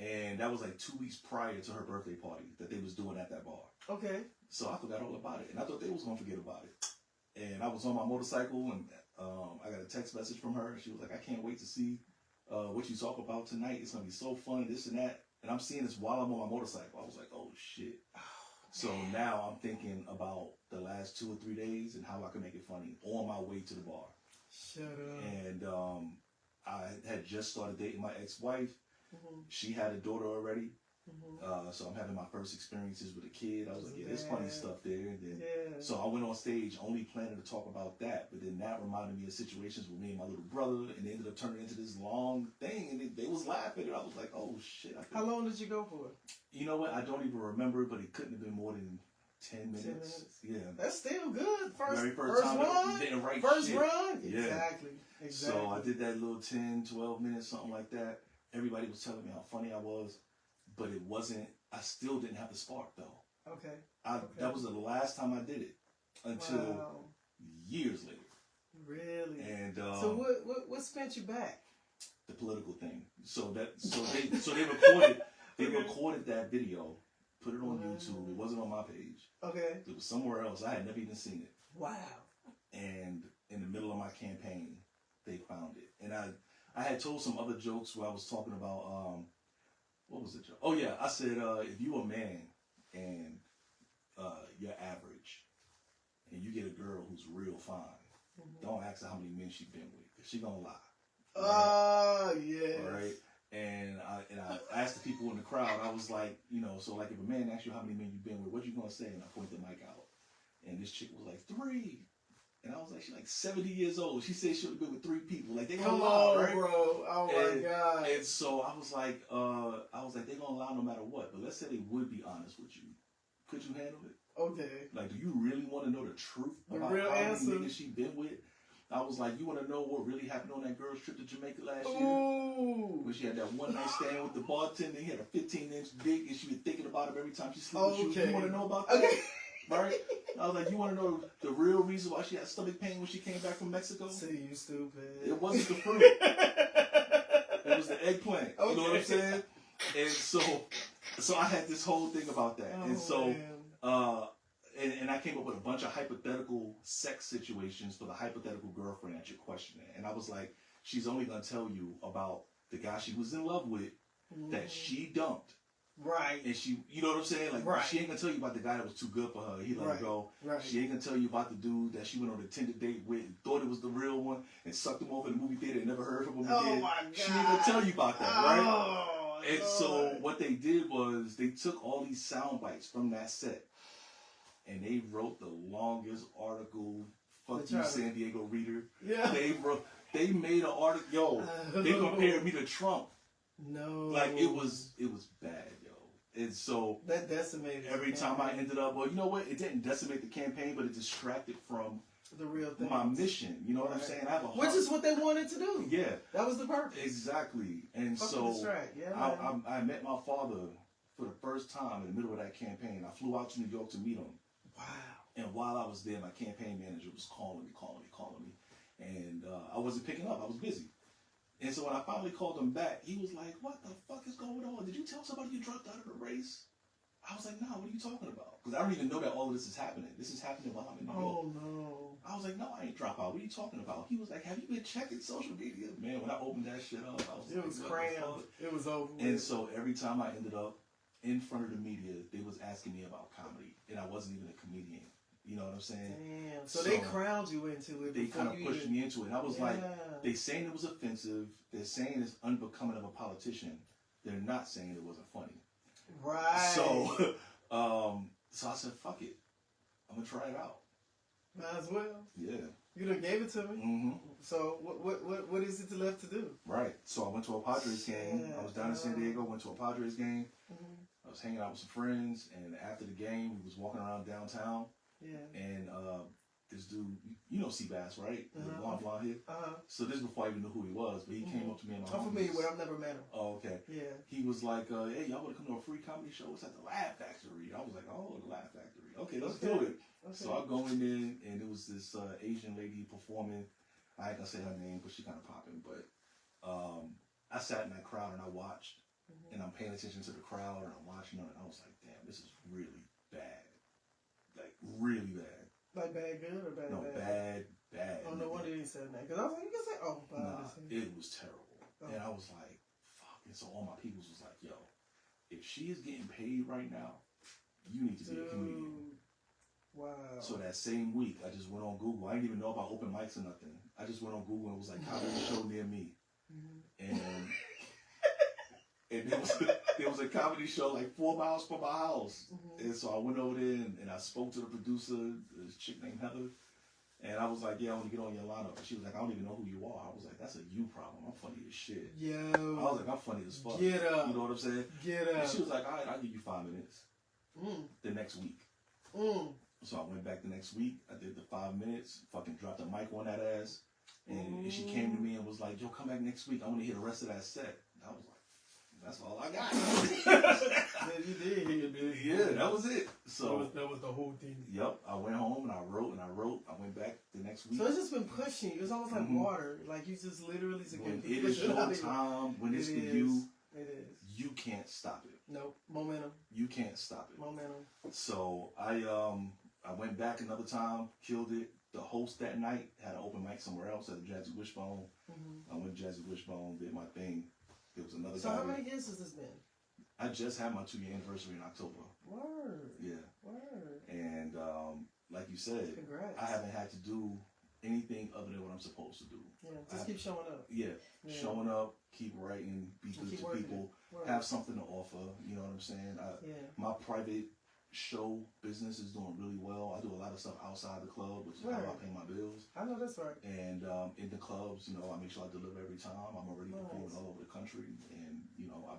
And that was like 2 weeks prior to her birthday party that they was doing at that bar. Okay. So I forgot all about it. And I thought they was going to forget about it. And I was on my motorcycle, and I got a text message from her. She was like, I can't wait to see what you talk about tonight. It's going to be so fun, this and that. And I'm seeing this while I'm on my motorcycle. I was like, oh, shit. So now I'm thinking about the last 2 or 3 days and how I can make it funny on my way to the bar. Shut up. And I had just started dating my ex-wife. Mm-hmm. She had a daughter already. Mm-hmm. So I'm having my first experiences with a kid. I was like, yeah, there's funny stuff there. And then, so I went on stage only planning to talk about that. But then that reminded me of situations with me and my little brother. And they ended up turning into this long thing. And they was laughing. And I was like, oh, shit. How long did you go for? You know what? I don't even remember, but it couldn't have been more than 10 minutes. 10 minutes? Yeah. That's still good. Very first time run? Didn't write first shit. Run? Yeah. Exactly. So I did that little 10, 12 minutes, something like that. Everybody was telling me how funny I was, but it wasn't, I still didn't have the spark though. Okay. That was the last time I did it until years later. Really? And so what spent you back? The political thing. So they recorded that video, put it on YouTube. It wasn't on my page. Okay. It was somewhere else. I had never even seen it. Wow. And in the middle of my campaign, they found it. And I had told some other jokes where I was talking about, what was the joke? Oh yeah, I said, if you a man and you're average and you get a girl who's real fine, don't ask her how many men she been with, because she gonna lie. Oh, yeah. All right. And I asked the people in the crowd, I was like, so like if a man asks you how many men you've been with, what you gonna say? And I point the mic out. And this chick was like, 3. And I was like, she's like 70 years old. She said she would have been with 3 people. Like, they gonna lie, right? Bro. Oh, my God. And so I was like, they gonna lie no matter what. But let's say they would be honest with you. Could you handle it? Okay. Like, do you really want to know the truth about how many niggas she been with? I was like, you want to know what really happened on that girl's trip to Jamaica last year? When she had that one night stand with the bartender. He had a 15-inch dick, and she was thinking about him every time she slept with you. You want to know about that? Okay. Right? I was like, you want to know the real reason why she had stomach pain when she came back from Mexico? See, you stupid. It wasn't the fruit. It was the eggplant. Okay. You know what I'm saying? And so I had this whole thing about that. Oh, and so, and I came up with a bunch of hypothetical sex situations for the hypothetical girlfriend that you're questioning. And I was like, she's only going to tell you about the guy she was in love with that she dumped. Right. And she, you know what I'm saying? Like, she ain't going to tell you about the guy that was too good for her. He let her go. Right. She ain't going to tell you about the dude that she went on a Tinder date with and thought it was the real one and sucked him off in the movie theater and never heard from him again. Oh, my God. She ain't going to tell you about that, right? And so what they did was they took all these sound bites from that set and they wrote the longest article, fuck you, San Diego Reader. Yeah. They made an article, yo, they compared me to Trump. No. Like, it was bad, yo. And so that decimated every time I ended up, well, you know what? It didn't decimate the campaign, but it distracted from the real thing. My mission, you know what I'm saying? I have a heart. Which is what they wanted to do. Yeah. That was the purpose. Exactly. And I met my father for the first time in the middle of that campaign. I flew out to New York to meet him. Wow. And while I was there, my campaign manager was calling me. And I wasn't picking up. I was busy. And so when I finally called him back, he was like, what the fuck is going on? Did you tell somebody you dropped out of the race? I was like, no, what are you talking about? Because I don't even know that all of this is happening. This is happening while I'm in New York. Oh, no. I was like, no, I ain't drop out. What are you talking about? He was like, have you been checking social media? Man, when I opened that shit up, I was it was crammed. It was over. And so every time I ended up in front of the media, they was asking me about comedy. And I wasn't even a comedian. You know what I'm saying? Damn. So they crowned you into it. They kind of pushed me into it. And I was like, they saying it was offensive. They're saying it's unbecoming of a politician. They're not saying it wasn't funny. Right. So, so I said, fuck it. I'm going to try it out. Might as well. Yeah. You done gave it to me. Mm-hmm. So what is it left to do? Right. So I went to a Padres game. I was down in San Diego, went to a Padres game. Mm-hmm. I was hanging out with some friends, and after the game, we was walking around downtown. Yeah. And this dude, you know Seabass, right? The blonde here. So this is before I even knew who he was, but he came up to me and I'm familiar with him. I've never met him. Oh, okay. Yeah. He was like, hey, y'all want to come to a free comedy show? It's at the Laugh Factory. I was like, oh, the Laugh Factory. Okay, let's do it. Okay. So I go in there, and it was this Asian lady performing. I ain't gonna say her name, but she kind of popping. But I sat in that crowd and I watched, and I'm paying attention to the crowd, and I'm watching her, and I was like, damn, this is really bad. Like, really bad. Like bad good or bad? No, bad. Oh, no wonder you said that. Because I was like, you can say, oh, bad. Nah, it was terrible. Oh. And I was like, fuck. And so all my peoples was like, yo, if she is getting paid right now, you need to be a comedian. Wow. So that same week, I just went on Google. I didn't even know about open mics or nothing. I just went on Google and it was like, comedy show near me. And there was a comedy show like 4 miles from my house. And so I went over there and I spoke to the producer, this chick named Heather. And I was like, yeah, I want to get on your lineup. And she was like, I don't even know who you are. I was like, that's a you problem. I'm funny as shit. Yo. I was like, I'm funny as fuck. Get up. You know what I'm saying? Get up. And she was like, all right, I'll give you 5 minutes. The next week. So I went back the next week. I did the 5 minutes. Fucking dropped a mic on that ass. And she came to me and was like, yo, come back next week. I want to hear the rest of that set. And I was like, that's all I got. Yeah, you did. Yeah, that was it. So that was the whole thing. Yep. I went home and I wrote. I went back the next week. So it's just been pushing you. It's almost like water. Like you just literally when it is your time, when it's for you, it is. You can't stop it. Nope. Momentum. You can't stop it. Momentum. So I went back another time, killed it. The host that night had an open mic somewhere else at the Jazzy Wishbone. I went to Jazzy Wishbone, did my thing. It was another guy. So how many years has this been? I just had my 2-year anniversary in October. Word. Yeah. Word. And like you said, congrats. I haven't had to do anything other than what I'm supposed to do. Yeah, just keep showing up. Yeah, showing up, keep writing, be good to people, have something to offer. You know what I'm saying? My private show business is doing really well. I do a lot of stuff outside the club, which is how I pay my bills. I know that's right. And in the clubs, you know, I make sure I deliver every time. I'm already performing all over the country, and you know,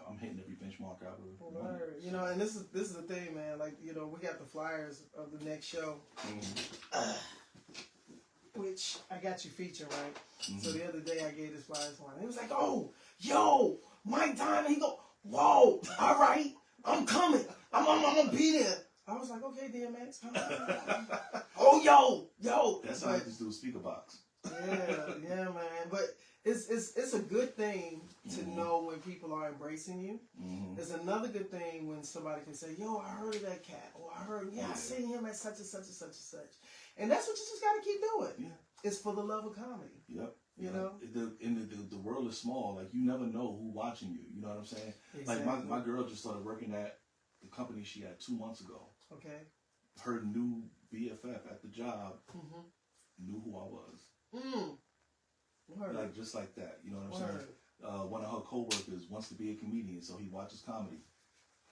I'm hitting every benchmark I ever. You know, and this is the thing, man. Like, you know, we got the flyers of the next show, which I got you featured, right? So the other day I gave this flyers one. He was like, "Oh, yo, Mike Diamond." He go, "Whoa, all right, I'm coming. I'm gonna be there." I was like, "Okay, DMX." Oh, yo. That's how I just do a speaker box. Yeah, man. But it's a good thing to know when people are embracing you. It's another good thing when somebody can say, "Yo, I heard of that cat," or "I heard, I seen him at such and such and such and such." And that's what you just got to keep doing. Yeah. It's for the love of comedy. Yep. You know? The world is small. Like, you never know who's watching you. You know what I'm saying? Exactly. Like, my girl just started working at the company she had 2 months ago. Okay. Her new BFF at the job knew who I was. Like, just like that. You know what I'm saying? One of her coworkers wants to be a comedian, so he watches comedy.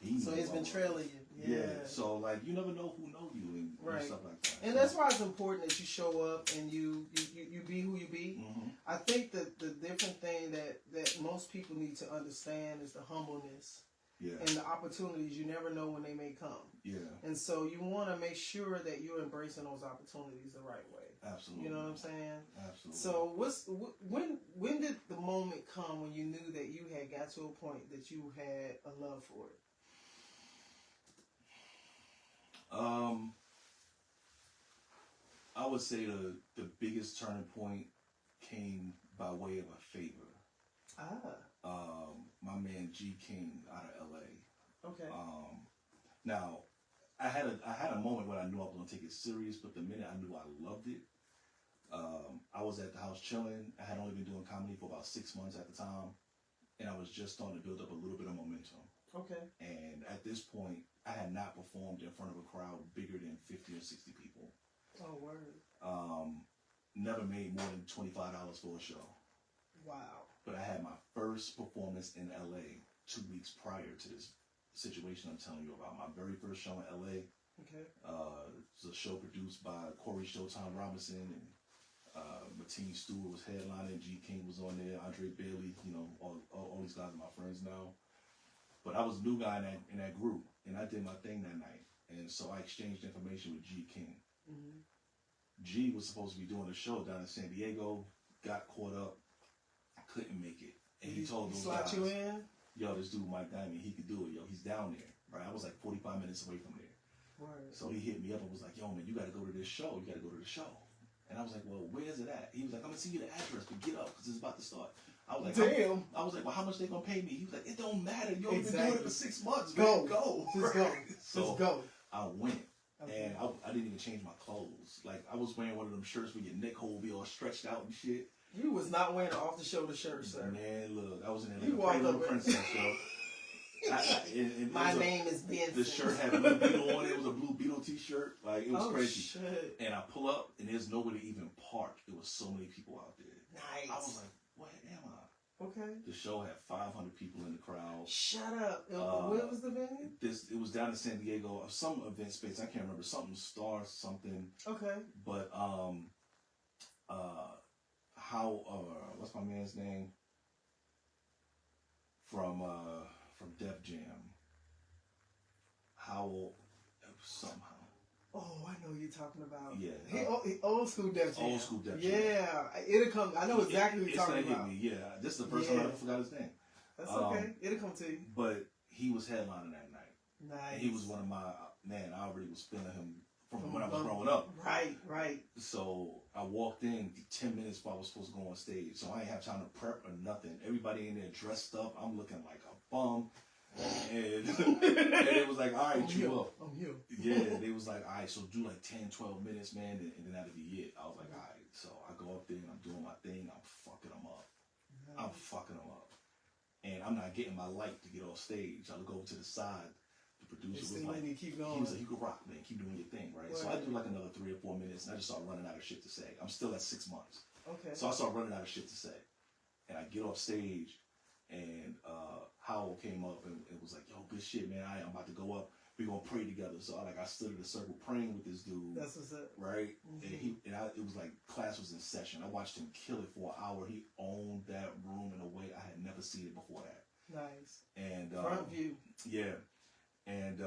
He's been trailing you. Yeah. So, like, you never know who know you and stuff like that. And that's why it's important that you show up and you be who you be. I think that the different thing that most people need to understand is the humbleness Yeah. And the opportunities, you never know when they may come. Yeah. And so you want to make sure that you're embracing those opportunities the right way. Absolutely. You know what I'm saying? Absolutely. So when did the moment come when you knew that you had got to a point that you had a love for it? I would say the biggest turning point came by way of a favor. My man G King out of LA. Okay. Now, I had a moment when I knew I was gonna take it serious, but the minute I knew I loved it, I was at the house chilling. I had only been doing comedy for about 6 months at the time, and I was just starting to build up a little bit of momentum. Okay. And at this point, I had not performed in front of a crowd bigger than 50 or 60 people. Oh, word. Never made more than $25 for a show. Wow. But I had my first performance in LA 2 weeks prior to this situation I'm telling you about. My very first show in LA. Okay. It was a show produced by Corey Showtime Robinson, and Mateen Stewart was headlining. G King was on there. Andre Bailey. You know, all these guys are my friends now. But I was a new guy in that group, and I did my thing that night. And so I exchanged information with G King. Mm-hmm. G was supposed to be doing a show down in San Diego, got caught up, couldn't make it. And he told those guys, you in? Yo, this dude Mike Diamond, he could do it. Yo, he's down there. Right? I was like 45 minutes away from there. Right. So he hit me up and was like, yo, man, you got to go to this show. You got to go to the show. And I was like, well, where is it at? He was like, I'm going to send you the address, but get up because it's about to start. I was like, damn. I was like, well, how much they going to pay me? He was like, it don't matter. Yo, exactly. You've been doing it for 6 months. Go. Man. Go. Just go. So just go. I went. Okay. And I didn't even change my clothes. Like, I was wearing one of them shirts where your neck hole be all stretched out and shit. You was not wearing an off-the-shoulder shirt, sir. Man, look, I was in there like a little princess, yo. My name is Benson. The shirt had Blue Beetle on it. It was a Blue Beetle t-shirt. Like, it was crazy. Shit. And I pull up, and there's nowhere to even park. It was so many people out there. Nice. I was like, what am I? Okay. The show had 500 people in the crowd. Shut up. Where was the venue? It was down in San Diego. Some event space. I can't remember. Something Star something. Okay. But, what's my man's name? From Def Jam. Howell, somehow. Oh, I know who you're talking about. Yeah. He old school Def Jam. Old school Def Jam. Yeah. It'll come. I know exactly who you're talking about. Hit me. Yeah. This is the first time I ever forgot his name. That's okay. It'll come to you. But he was headlining that night. Nice. And he was one of my, man, I already was feeling him from when I was growing up. Right. So I walked in 10 minutes before I was supposed to go on stage. So I ain't have time to prep or nothing. Everybody in there dressed up. I'm looking like a bum. And it was like, all right, you up. I'm here. Yeah, they was like, all right, so do like 10, 12 minutes, man, and then that'll be it. I was like, all right. So I go up there and I'm doing my thing. I'm fucking them up. Nice. I'm fucking them up. And I'm not getting my light to get off stage. I look over to the side. The producer was like, keep going. He was like, you can rock, man. Keep doing your thing, right? So I do like another 3 or 4 minutes, and I just start running out of shit to say. I'm still at 6 months. Okay. So I start running out of shit to say. And I get off stage, and Howell came up and it was like, yo, good shit, man. I'm about to go up. We're going to pray together. So I stood in a circle praying with this dude. That's what's up. Right? Mm-hmm. It was like class was in session. I watched him kill it for an hour. He owned that room in a way I had never seen it before that. Nice. And front view. Yeah. And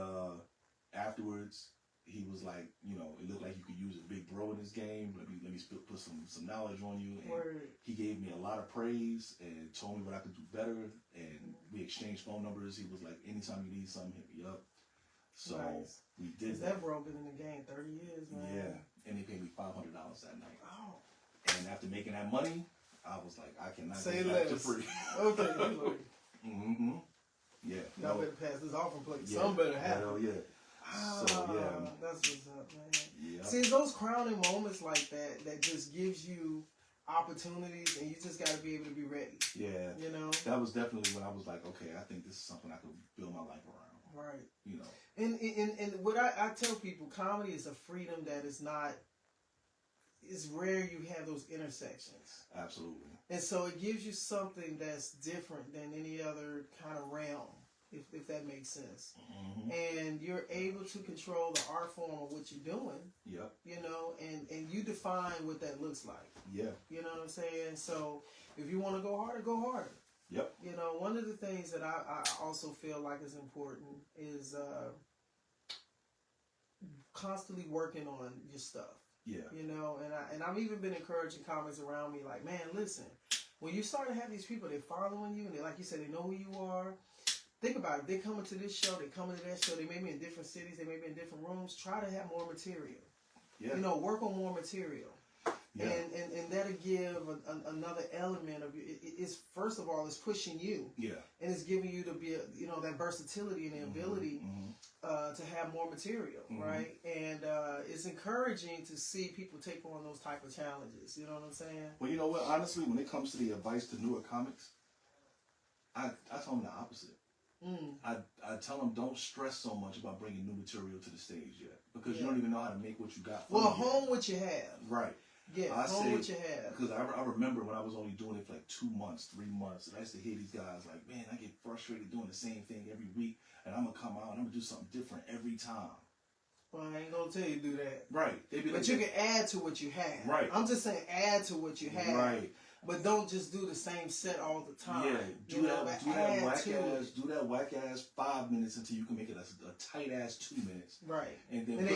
afterwards, he was like, you know, it looked like you could use a big bro in this game. Let me put some knowledge on you. And he gave me a lot of praise and told me what I could do better. And we exchanged phone numbers. He was like, anytime you need something, hit me up. So we did that. That bro been in the game 30 years, man. Yeah. And he paid me $500 that night. Oh. And after making that money, I was like, I cannot say go back to free. Okay, you look. Mm-hmm. Yeah. Y'all better pass this off and play. Yeah. Some better happen. Hell yeah. So, yeah. That's what's up, man. Yeah. See, it's those crowning moments like that just gives you opportunities, and you just got to be able to be ready. Yeah. You know? That was definitely when I was like, okay, I think this is something I could build my life around. Right. You know? And what I tell people, comedy is a freedom that is not, it's rare you have those intersections. Absolutely. And so it gives you something that's different than any other kind of realm, if that makes sense. Mm-hmm. And you're able to control the art form of what you're doing. Yep. You know, and you define what that looks like. Yeah. You know what I'm saying? So if you want to go harder, go harder. Yep. You know, one of the things that I also feel like is important is constantly working on your stuff. Yeah. You know, and I've even been encouraging comments around me like, man, listen, when you start to have these people, they're following you, and they, like you said, they know who you are. Think about it. They're coming to this show. They're coming to that show. They may be in different cities. They may be in different rooms. Try to have more material. Yeah. You know, work on more material. Yeah. And that'll give another element of it. It's first of all, it's pushing you. Yeah. And it's giving you to be, that versatility and the ability to have more material, right? And it's encouraging to see people take on those type of challenges. You know what I'm saying? Well, you know what? Honestly, when it comes to the advice to newer comics, I tell them the opposite. I tell them don't stress so much about bringing new material to the stage yet, because you don't even know how to make what you got. Well, hone what you have. Right. Yeah, hone what you have. Because I remember when I was only doing it for like 2 months, 3 months, and I used to hear these guys like, man, I get frustrated doing the same thing every week, and I'm going to come out and I'm going to do something different every time. Well, I ain't going to tell you to do that. Right. But you can add to what you have. Right. I'm just saying add to what you have. Right. But don't just do the same set all the time. Yeah, do that whack ass 5 minutes until you can make it a tight ass 2 minutes. Right. And then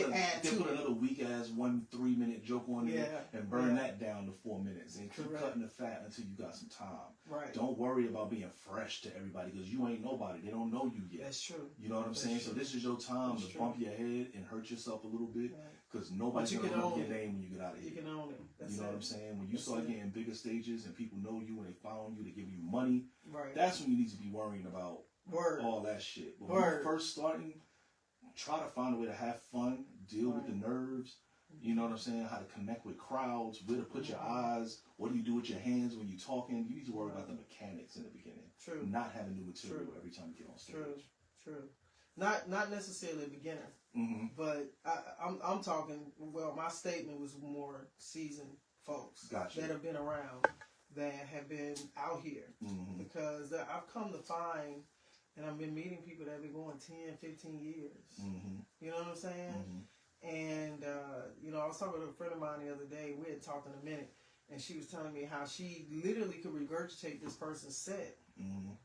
put another weak ass 1 3-minute joke on there and burn that down to 4 minutes and keep cutting the fat until you got some time. Right. Don't worry about being fresh to everybody, because you ain't nobody. They don't know you yet. That's true. You know what I'm saying? True. So this is your time to bump your head and hurt yourself a little bit, because nobody's gonna know your name when you get out of here. You can own it. You know what I'm saying? When you start getting bigger stages and people know you and they follow you, they give you money, right, that's when you need to be worrying about all that shit. But when you're first starting, try to find a way to have fun, deal with the nerves, you know what I'm saying? How to connect with crowds, where to put your eyes, what do you do with your hands when you're talking. You need to worry about the mechanics in the beginning. True. Not having new material every time you get on stage. True. Not necessarily a beginner, but I'm talking. Well, my statement was more seasoned folks that have been around, that have been out here, because I've come to find, and I've been meeting people that have been going 10, 15 years. You know what I'm saying? And I was talking to a friend of mine the other day. We had talked in a minute, and she was telling me how she literally could regurgitate this person's set.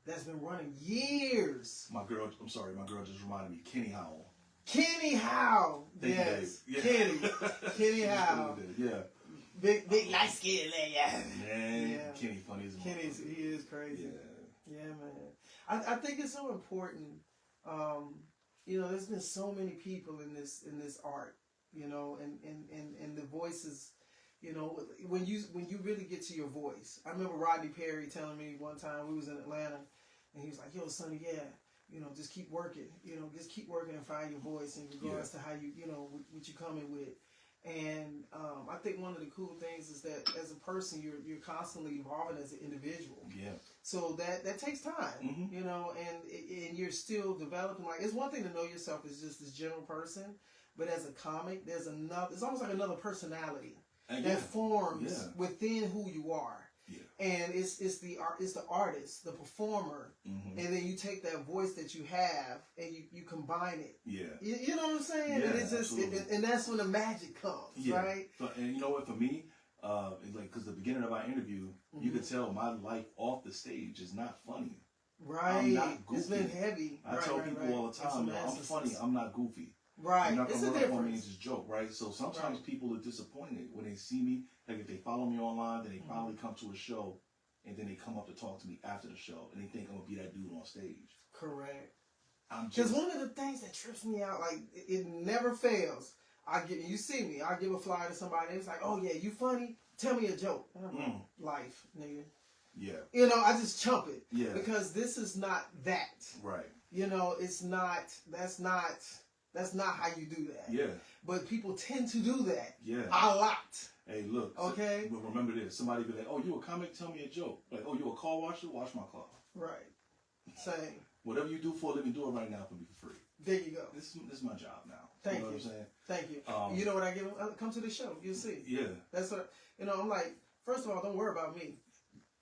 That's been running years. My girl just reminded me, Kenny Howell. Kenny Howell. Yes. Kenny Howell. Yeah. Big light skin lady. Man, Kenny funny as he is crazy. Yeah, man. I think it's so important. There's been so many people in this art, and the voices. When you really get to your voice. I remember Rodney Perry telling me one time, we was in Atlanta, and he was like, yo, Sonny, just keep working. Just keep working and find your voice in regards to how you, what you coming with. And I think one of the cool things is that as a person, you're constantly evolving as an individual. Yeah. So that takes time, and you're still developing. Like, it's one thing to know yourself as just this general person, but as a comic, it's almost like another personality that forms within who you are. Yeah. And it's the artist, the performer, and then you take that voice that you have and you combine it. Yeah. You know what I'm saying? Yeah, and it's just and that's when the magic comes, right? And you know what, for me, because the beginning of our interview, you could tell my life off the stage is not funny. Right. I'm not goofy. It's been heavy. I tell people all the time, I'm funny, I'm not goofy. Right. You're not it's gonna a run up on me and difference. just joke, right? So sometimes people are disappointed when they see me. Like, if they follow me online, then they finally come to a show, and then they come up to talk to me after the show, and they think I'm gonna be that dude on stage. Correct. Because one of the things that trips me out, like, it never fails. You see me, I give a flyer to somebody, and it's like, oh yeah, you funny? Tell me a joke. And I'm like, life, nigga. Yeah. I just chump it. Yeah. Because this is not that. Right. It's not. That's not how you do that. Yeah. But people tend to do that. Yeah. A lot. Hey, look. Okay. But remember this. Somebody be like, oh, you a comic? Tell me a joke. Like, oh, you a car washer? Wash my car. Right. Same. Whatever you do for a living, do it right now for me for free. There you go. This is my job now. Thank you. Know you. What I'm saying? Thank you. You know what I give them? Come to the show. You'll see. Yeah. That's what, I'm like, first of all, don't worry about me.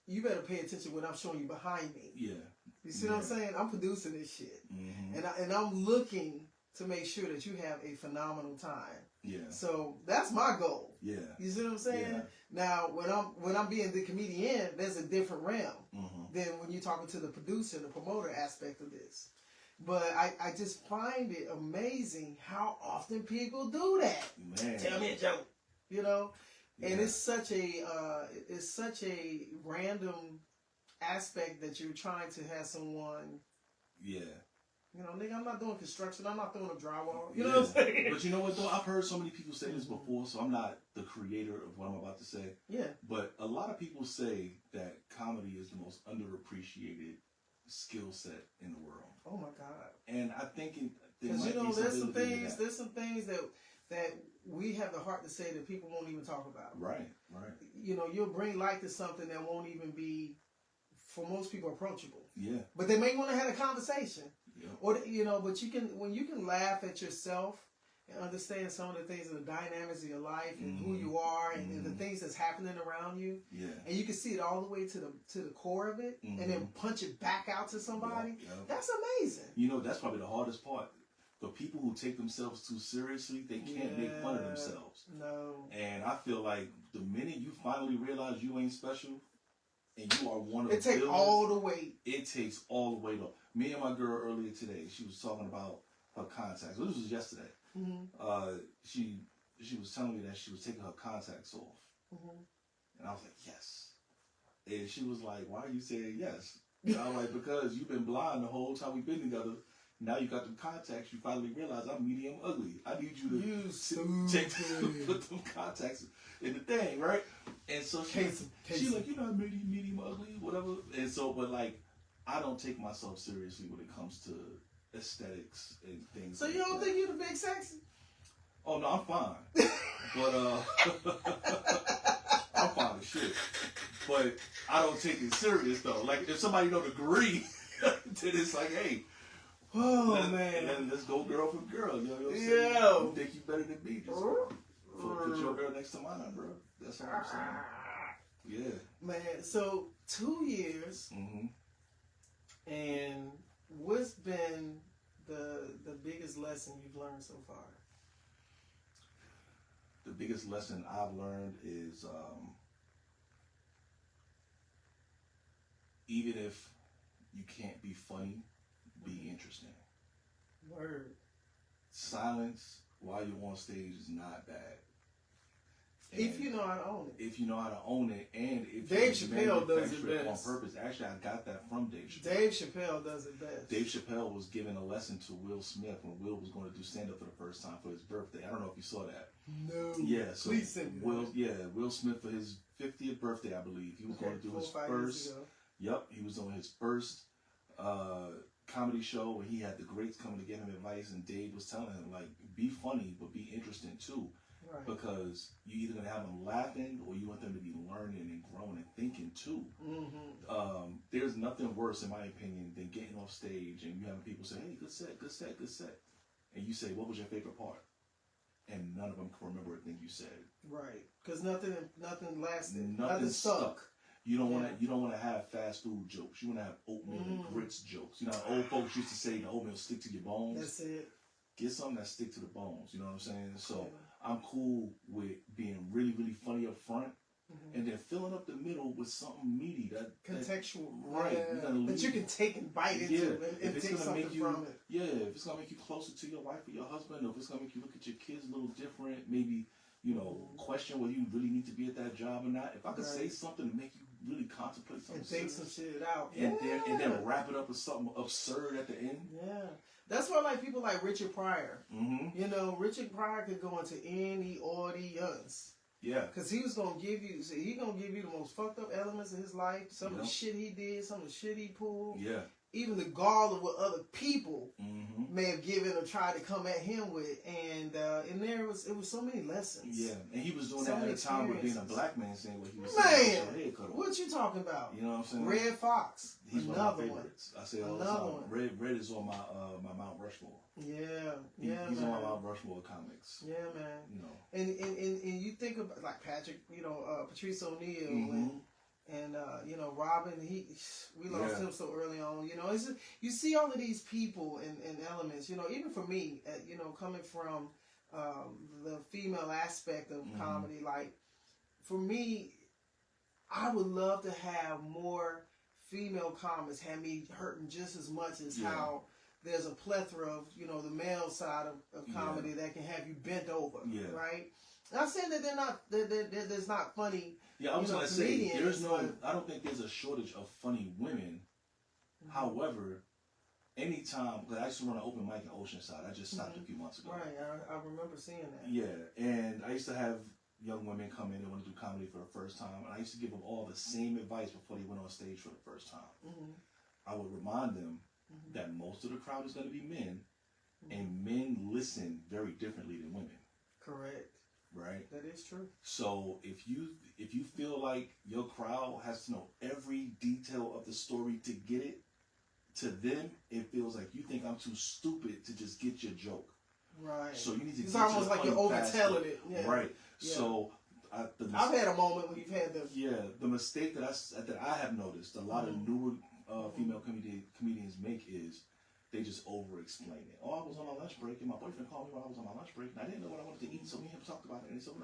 You better pay attention when I'm showing you behind me. Yeah. You see what I'm saying? I'm producing this shit. And I'm looking to make sure that you have a phenomenal time. Yeah. So that's my goal. Yeah. You see what I'm saying? Yeah. Now, when I'm being the comedian, there's a different realm than when you're talking to the producer, the promoter aspect of this. But I just find it amazing how often people do that. Man. Tell me a joke. You know? And it's such a random aspect that you're trying to have someone. Yeah. You know, nigga, I'm not doing construction. I'm not throwing up drywall. You know what I'm saying? But you know what, though? I've heard so many people say this before, so I'm not the creator of what I'm about to say. Yeah. But a lot of people say that comedy is the most underappreciated skill set in the world. Oh, my God. And I think because, you know, there's some things that we have the heart to say that people won't even talk about. Right. You know, you'll bring light to something that won't even be, for most people, approachable. Yeah. But they may want to have a conversation. Yeah. Or, you know, but when you can laugh at yourself and understand some of the things and the dynamics of your life and who you are and the things that's happening around you. Yeah. And you can see it all the way to the core of it and then punch it back out to somebody. Yeah. That's amazing. You know, that's probably the hardest part. The people who take themselves too seriously, they can't make fun of themselves. No. And I feel like the minute you finally realize you ain't special and you are one of the it takes all the weight. It takes all the weight off. Me and my girl earlier today, she was talking about her contacts. This was yesterday. She was telling me that she was taking her contacts off. And I was like, yes. And she was like, why are you saying yes? And I was like, because you've been blind the whole time we've been together. Now you got them contacts. You finally realize I'm medium ugly. I need you to put them contacts in the thing, right? And so she's like, you're not medium ugly, whatever. And so, but like, I don't take myself seriously when it comes to aesthetics and things. So you don't think you're the big sexy? Oh no, I'm fine. But I'm fine as shit. But I don't take it serious though. Like if somebody don't agree, then it's like, hey. Oh man! And let's go girl for girl. You know what I'm saying? Yeah. You think you better than me? Just put your girl next to mine, bro. That's all I'm saying. Yeah. Man, so 2 years, and what's been the biggest lesson you've learned so far? The biggest lesson I've learned is even if you can't be funny, be interesting. Word. Silence while you're on stage is not bad. And if you know how to own it. If you know how to own it, and if Dave Chappelle does it best. On purpose. Actually, I got that from Dave Chappelle. Dave Chappelle does it best. Dave Chappelle was giving a lesson to Will Smith when Will was going to do stand-up for the first time for his birthday. I don't know if you saw that. No. Yeah. So please send me that. Will Smith for his 50th birthday, I believe. He was going to do his first. Yep. He was doing his first comedy show where he had the greats coming to give him advice, and Dave was telling him, like, be funny but be interesting too. Right. Because you either gonna have them laughing or you want them to be learning and growing and thinking too. There's nothing worse, in my opinion, than getting off stage and you having people say, "Hey, good set," and you say, "What was your favorite part?" And none of them can remember a thing you said. Right. Because nothing lasted. Nothing stuck. You don't want to have fast food jokes. You want to have oatmeal and grits jokes. You know, how old folks used to say the oatmeal stick to your bones. That's it. Get something that stick to the bones. You know what I'm saying? So I'm cool with being really, really funny up front, and then filling up the middle with something meaty that contextual, right? That you can take and bite into and take something from it. Yeah, if it's gonna make you closer to your wife or your husband, or if it's gonna make you look at your kids a little different, maybe question whether you really need to be at that job or not. If I could say something to make you really contemplate something, and think some shit out, and then wrap it up with something absurd at the end. Yeah. That's why I like people like Richard Pryor. You know, Richard Pryor could go into any audience. Yeah. Because he was going to give you, the most fucked up elements of his life. Some of the shit he did, some of the shit he pulled. Yeah. Even the gall of what other people may have given or tried to come at him with. And it was so many lessons. Yeah. And he was doing that at a time with being a black man, saying what he was saying. Man, what you talking about? You know what I'm saying? Red Fox. He's another one. I say all the time. Red is on my Mount Rushmore. Yeah. He's on my Mount Rushmore comics. Yeah, man. You know. And you think about like Patrick, Patrice O'Neal And you know, Robin, we lost him so early on. You know, it's just, you see all of these people and elements. You know, even for me, you know, coming from the female aspect of comedy, like for me, I would love to have more female comics have me hurting just as much as how there's a plethora of, you know, the male side of comedy that can have you bent over, right? Not saying that they're not, there's not funny. Yeah, I was going to say, I don't think there's a shortage of funny women. However, anytime, because I used to run an open mic in Oceanside. I just stopped a few months ago. Right, I remember seeing that. Yeah, and I used to have young women come in and want to do comedy for the first time, and I used to give them all the same advice before they went on stage for the first time. I would remind them that most of the crowd is going to be men, and men listen very differently than women. Correct. Right? That is true. So if you feel like your crowd has to know every detail of the story to get it, to them it feels like you think I'm too stupid to just get your joke. Right. So you need to. It's almost like you're overtelling it. Yeah. Right. Yeah. So I've had a moment when you've had the. Yeah, the mistake that I have noticed a lot of newer female comedians make is they just over-explain it. Oh, I was on my lunch break and my boyfriend called me while I was on my lunch break and I didn't know what I wanted to eat, so me and him talked about it and he said,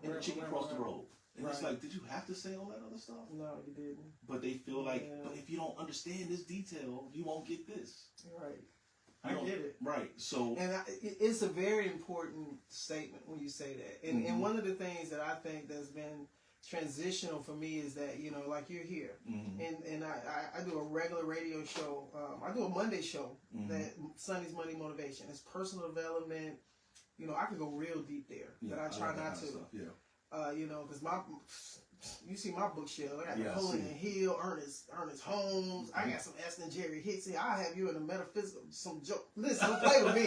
and the chicken crossed the road. And it's like, did you have to say all that other stuff? No, you didn't. But they feel like, but if you don't understand this detail, you won't get this. Right. I get it. Right. So, and it's a very important statement when you say that. And one of the things that I think that's been transitional for me is that, you know, like you're here, and I do a regular radio show. I do a Monday show that Sunday's Monday Motivation. It's personal development. You know, I could go real deep there, but I try not to. You know, because you see my bookshelf. I got Napoleon Hill, Ernest Holmes. I got some Aston Jerry Hicks. I have you in the metaphysical. Some joke. Listen, don't play with me.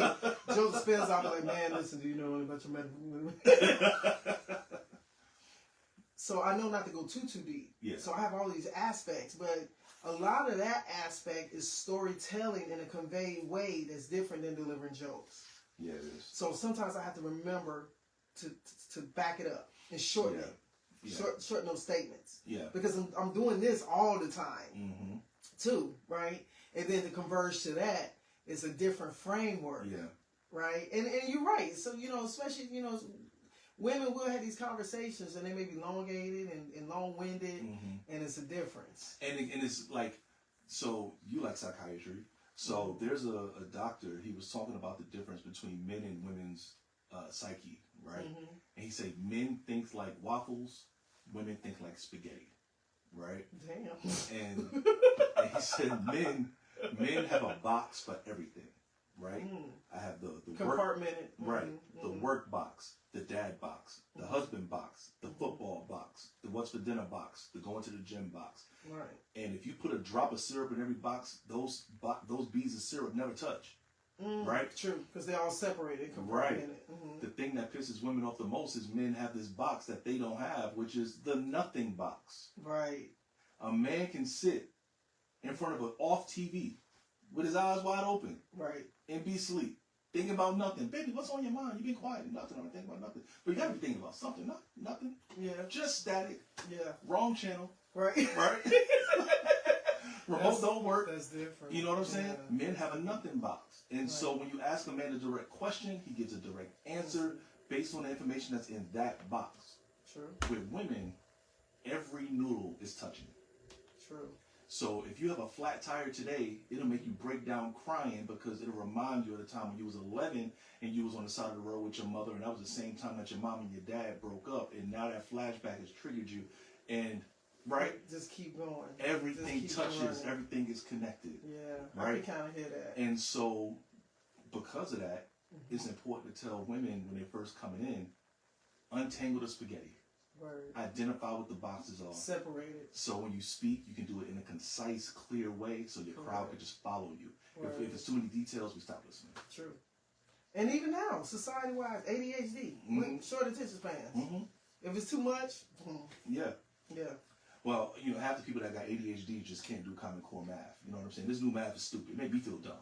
Joe Dispenza. I'll be like, man, listen. Do you know anything about your metaphysical? So I know not to go too deep. Yeah. So I have all these aspects, but a lot of that aspect is storytelling in a conveyed way that's different than delivering jokes. Yeah, it is. So sometimes I have to remember to back it up and shorten it. Shorten those statements. Yeah. Because I'm doing this all the time, too, right? And then to converge to that is a different framework. Yeah. Right? And you're right. So, you know, especially, you know, women will have these conversations and they may be elongated and long-winded, and it's a difference. And it's like, so you like psychiatry. So there's a doctor, he was talking about the difference between men and women's psyche, right? And he said men think like waffles, women think like spaghetti, right? Damn. And he said men have a box for everything, right? I have the compartmented, work, right? The work box, the dad box, the husband box, the football box, the what's for dinner box, the going to the gym box. Right. And if you put a drop of syrup in every box, those beads of syrup never touch. Right? True, because they're all separated. Right. The thing that pisses women off the most is men have this box that they don't have, which is the nothing box. Right. A man can sit in front of an off TV with his eyes wide open. Right. And be asleep. Thinking about nothing. Baby, what's on your mind? You've been quiet. Nothing. I'm thinking about nothing. But you gotta be thinking about something. Nothing. Yeah. Just static. Yeah. Wrong channel. Right. Right? Remote don't work. That's different. You know what I'm saying? Yeah. Men have a nothing box. And so when you ask a man a direct question, he gives a direct answer based on the information that's in that box. True. With women, every noodle is touching. True. So if you have a flat tire today, it'll make you break down crying because it'll remind you of the time when you was 11 and you was on the side of the road with your mother, and that was the same time that your mom and your dad broke up, and now that flashback has triggered you. And right? Just keep going. Everything touches, everything is connected. Yeah, right? I can kind of hear that. And so because of that, it's important to tell women when they're first coming in, untangle the spaghetti. Word. Identify what the boxes are. Separate it. So when you speak, you can do it in a concise, clear way so your crowd can just follow you. If it's too many details, we stop listening. True. And even now, society-wise, ADHD, short attention spans. If it's too much, yeah. Well, you know, half the people that got ADHD just can't do Common Core math. You know what I'm saying? This new math is stupid. It made me feel dumb.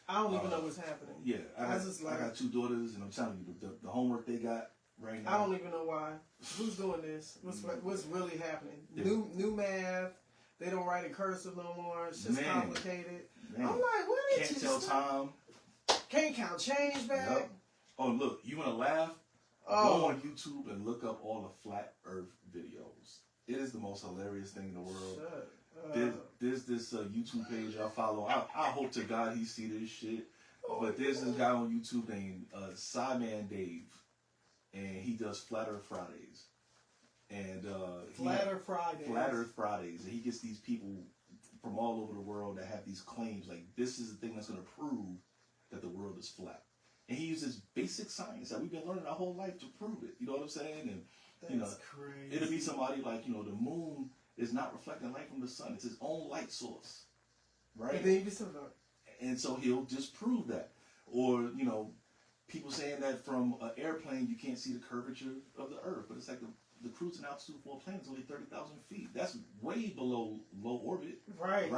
I don't even know what's happening. Yeah, I got 2 daughters, and I'm telling you, the homework they got, right now. I don't even know why. Who's doing this? What's really happening? Yeah. New math. They don't write in cursive no more. It's just complicated. Man. I'm like, what did Can't tell time. Can't count change back. Yep. Oh, look, you want to laugh? Go on YouTube and look up all the flat Earth videos. It is the most hilarious thing in the world. There's this YouTube page I follow. I hope to God he see this shit. But there's this guy on YouTube named Cyman Dave, and he does Flat Earth Fridays. And Flat Earth Fridays, and he gets these people from all over the world that have these claims like this is the thing that's going to prove that the world is flat. And he uses basic science that we've been learning our whole life to prove it. You know what I'm saying? And that's crazy. It'll be somebody like, the moon is not reflecting light from the sun. It's its own light source. Right? And then you be something. And so he'll just prove that. Or, people saying that from an airplane you can't see the curvature of the earth. But it's like the cruising altitude for a plane is only 30,000 feet. That's way below low orbit. Right.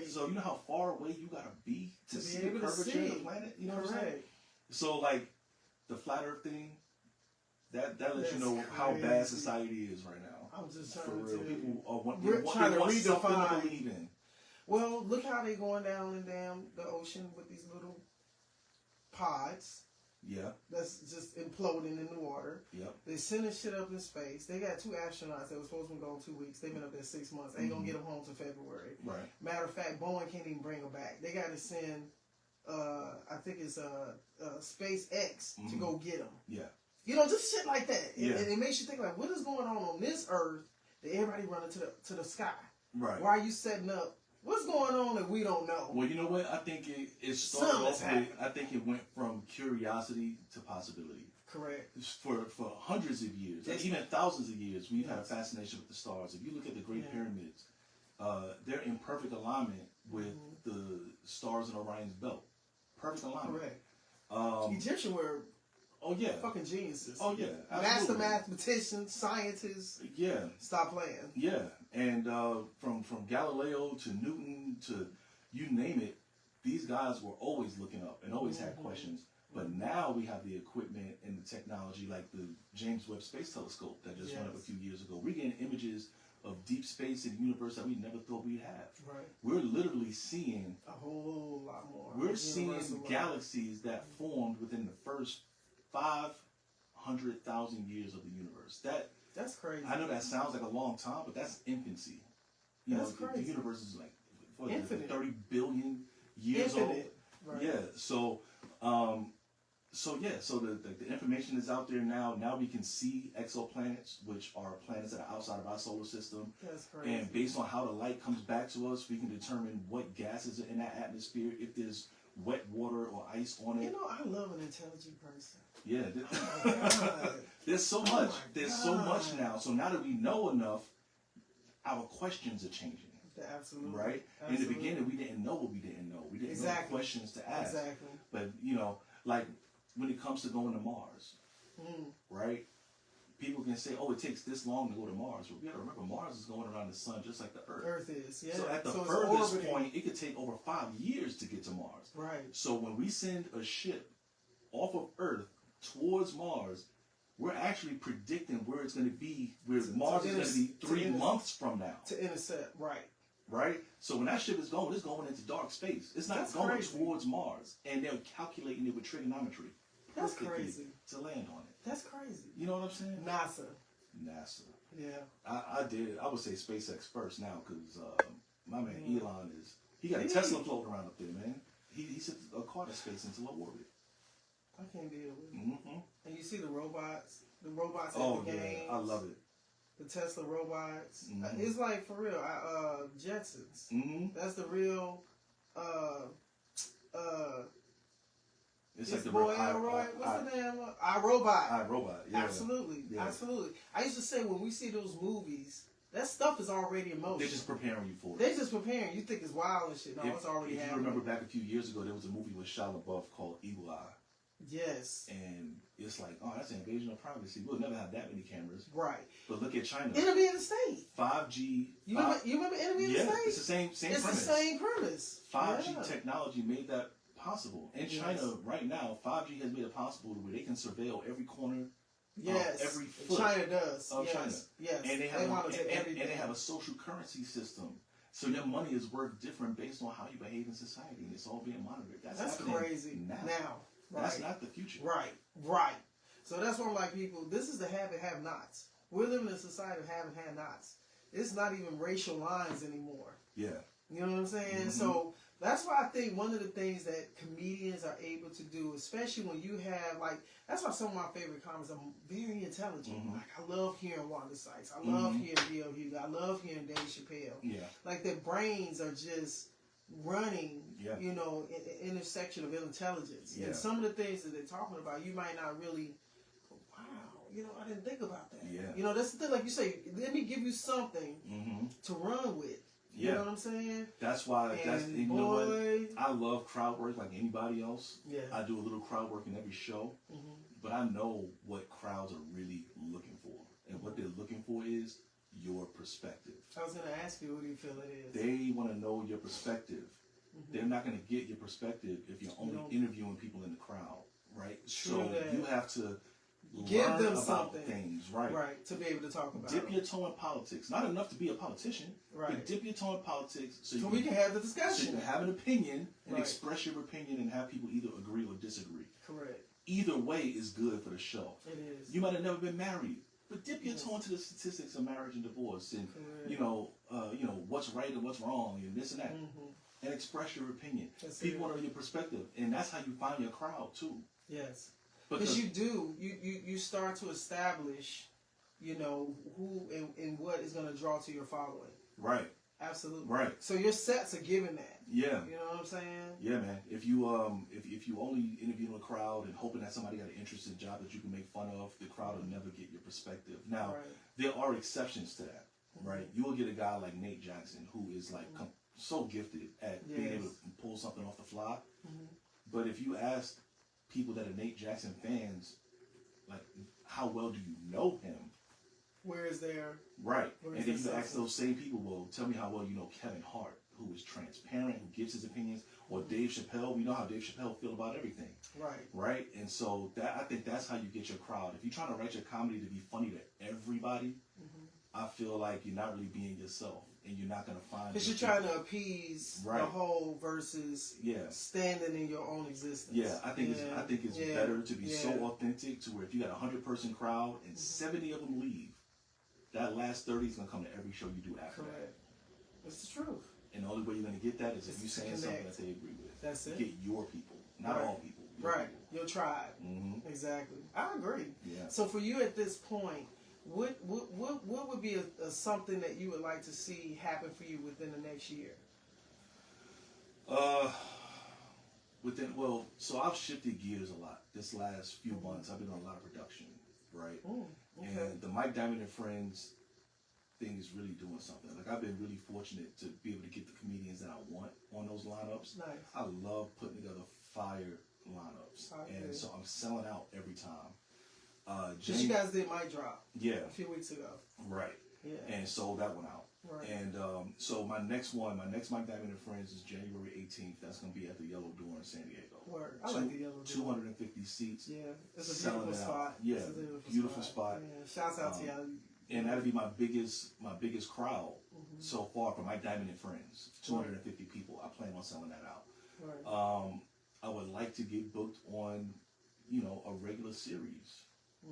So you know how far away you gotta be to see the curvature of the planet? You know what I'm saying? So like the flat Earth thing, that lets you know how bad society is right now. I'm just for trying real. to People trying to redefine. Something to believe in. Well, look how they going down in the ocean with these little pods. Yeah. That's just imploding in the water. Yep. They sending shit up in space. They got 2 astronauts that were supposed to go 2 weeks. They've been up there 6 months. They ain't gonna get them home till February. Right. Matter of fact, Boeing can't even bring them back. They got to send, I think it's SpaceX to go get them. Yeah. Just shit like that. And it makes you think like, what is going on this Earth that everybody running to the sky? Right. Why are you setting up? What's going on that we don't know? Well, you know what? I think it started off with, I think it went from curiosity to possibility. Correct. For hundreds of years, and even thousands of years, we've had a fascination with the stars. If you look at the Great Pyramids, they're in perfect alignment with the stars in Orion's belt. Perfect alignment. Correct. Egyptians were fucking geniuses. Oh yeah, absolutely. Master mathematicians, scientists. Yeah. Stop playing. Yeah, and from Galileo to Newton to you name it, these guys were always looking up and always had questions. But now we have the equipment and the technology like the James Webb Space Telescope that just went up a few years ago. We're getting images of deep space and the universe that we never thought we'd have. Right. We're literally seeing a whole lot more. We're seeing galaxies that formed within the first 500,000 years of the universe. That's crazy. I know that sounds like a long time, but that's infancy. That's crazy. The universe is like infinite. 30 billion years infinite. old. Right. Yeah. So the information is out there now. Now we can see exoplanets, which are planets that are outside of our solar system. That's crazy. And based on how the light comes back to us, we can determine what gases are in that atmosphere, if there's wet water or ice on it. I love an intelligent person. Yeah. There's so much. There's so much now. So now that we know enough, our questions are changing. Absolutely. Right? Absolutely. In the beginning, we didn't know what we didn't know. We didn't know questions to ask. Exactly. But, like when it comes to going to Mars, right? People can say, it takes this long to go to Mars. But we got to remember, Mars is going around the sun just like the Earth. Earth is, yeah. So at the furthest point, it could take over 5 years to get to Mars. Right. So when we send a ship off of Earth towards Mars, we're actually predicting where it's going to be, where Mars is going to be 3 months from now. To intercept, right. Right? So when that ship is going, it's going into dark space. It's not going towards Mars. And they're calculating it with trigonometry. That's crazy. To land on it. That's crazy. You know what I'm saying? NASA. Yeah. I would say SpaceX first now, because my man Elon he got a Tesla floating around up there, man. He sent a car to space into low orbit. I can't deal with it. And you see the robots at the games. I love it. The Tesla robots. It's like, for real, Jetsons. That's the real, it's like the boy, what's the name? iRobot. iRobot, yeah. Absolutely. I used to say, when we see those movies, that stuff is already in motion. They're just preparing you for it. They're just preparing. You think it's wild and shit. No, it's already happening. If you remember back a few years ago, there was a movie with Shia LaBeouf called Eagle Eye. Yes. And it's like, that's an invasion of privacy. We'll never have that many cameras. Right. But look at China. It'll be in the state. 5G. You remember It'll be in the state? It's the same premise. It's the same premise. 5G technology made that possible. In China right now, 5G has made it possible where they can surveil every corner Yes, every foot. China does. Of yes. China. Yes, and they have a social currency system. So your money is worth different based on how you behave in society, and it's all being monitored. That's crazy. Now. Right. That's not the future. Right. So that's why I'm like, people, this is the have-nots. We're living in a society of have and have-nots. It's not even racial lines anymore. Yeah. You know what I'm saying? Mm-hmm. So that's why I think one of the things that comedians are able to do, especially when you have, like, that's why some of my favorite comics are very intelligent. Mm-hmm. Like, I love hearing Wanda Sykes. I love hearing D.L. Hughley. I love hearing Dave Chappelle. Yeah. Like, their brains are just running, you know, in intersection of intelligence. Yeah. And some of the things that they're talking about, you might not really, wow, you know, I didn't think about that. Yeah. You know, that's the thing, like you say, let me give you something to run with. You know what I'm saying? That's why, you know what? I love crowd work like anybody else. Yeah. I do a little crowd work in every show. But I know what crowds are really looking for. And what they're looking for is your perspective. I was going to ask you, what do you feel it is? They want to know your perspective. They're not going to get your perspective if you're only interviewing people in the crowd, right? So you have to give learn them about something, things, right, to be able to talk about. Dip your toe in politics. Not enough to be a politician, but dip your toe in politics so we can have the discussion. So you can have an opinion and express your opinion and have people either agree or disagree. Correct. Either way is good for the show. It is. You might have never been married, but dip your toe into the statistics of marriage and divorce, and you know what's right and what's wrong, and this and that, and express your opinion. People want to know your perspective, and that's how you find your crowd too. Yes, because you start to establish, you know, who and what is going to draw to your following. Right. Absolutely. Right. So your sets are given that. Yeah. You know what I'm saying? Yeah, man. If you only interview a crowd and hoping that somebody got an interesting job that you can make fun of, the crowd will never get your perspective. Now, there are exceptions to that, right? You will get a guy like Nate Jackson who is like so gifted at being able to pull something off the fly. But if you ask people that are Nate Jackson fans, like, how well do you know him? Where is there? Right. And then you ask those same people, well, tell me how well you know Kevin Hart, who is transparent, who gives his opinions, or Dave Chappelle. We know how Dave Chappelle feel about everything. Right. Right? And so I think that's how you get your crowd. If you're trying to write your comedy to be funny to everybody, I feel like you're not really being yourself, and you're not going to find... Because you're trying to appease the whole versus standing in your own existence. Yeah, I think it's better to be so authentic to where if you got a 100-person crowd and 70 of them leave, that last 30 is going to come to every show you do after that. That's the truth. And the only way you're going to get that is if you're saying something that they agree with. That's it. Get your people, not all people. People. Your tribe. Exactly. I agree. Yeah. So for you at this point, what would be a something that you would like to see happen for you within the next year? So I've shifted gears a lot this last few months. I've been on a lot of production, right? And the Mike Diamond and Friends thing is really doing something. Like, I've been really fortunate to be able to get the comedians that I want on those lineups. Nice. I love putting together fire lineups, and so I'm selling out every time. You guys did my drop. Yeah. A few weeks ago. Right. Yeah. And sold that one out. Right. And so my next Mike Diamond and Friends is January 18th. That's going to be at the Yellow Door in San Diego. Word. I like the Yellow Door. 250 seats. Yeah. It's a beautiful spot. Yeah. Beautiful spot. Yeah. Shouts out to y'all. And that'll be my biggest crowd so far for Mike Diamond and Friends. 250 people. I plan on selling that out. Right. I would like to get booked on, a regular series.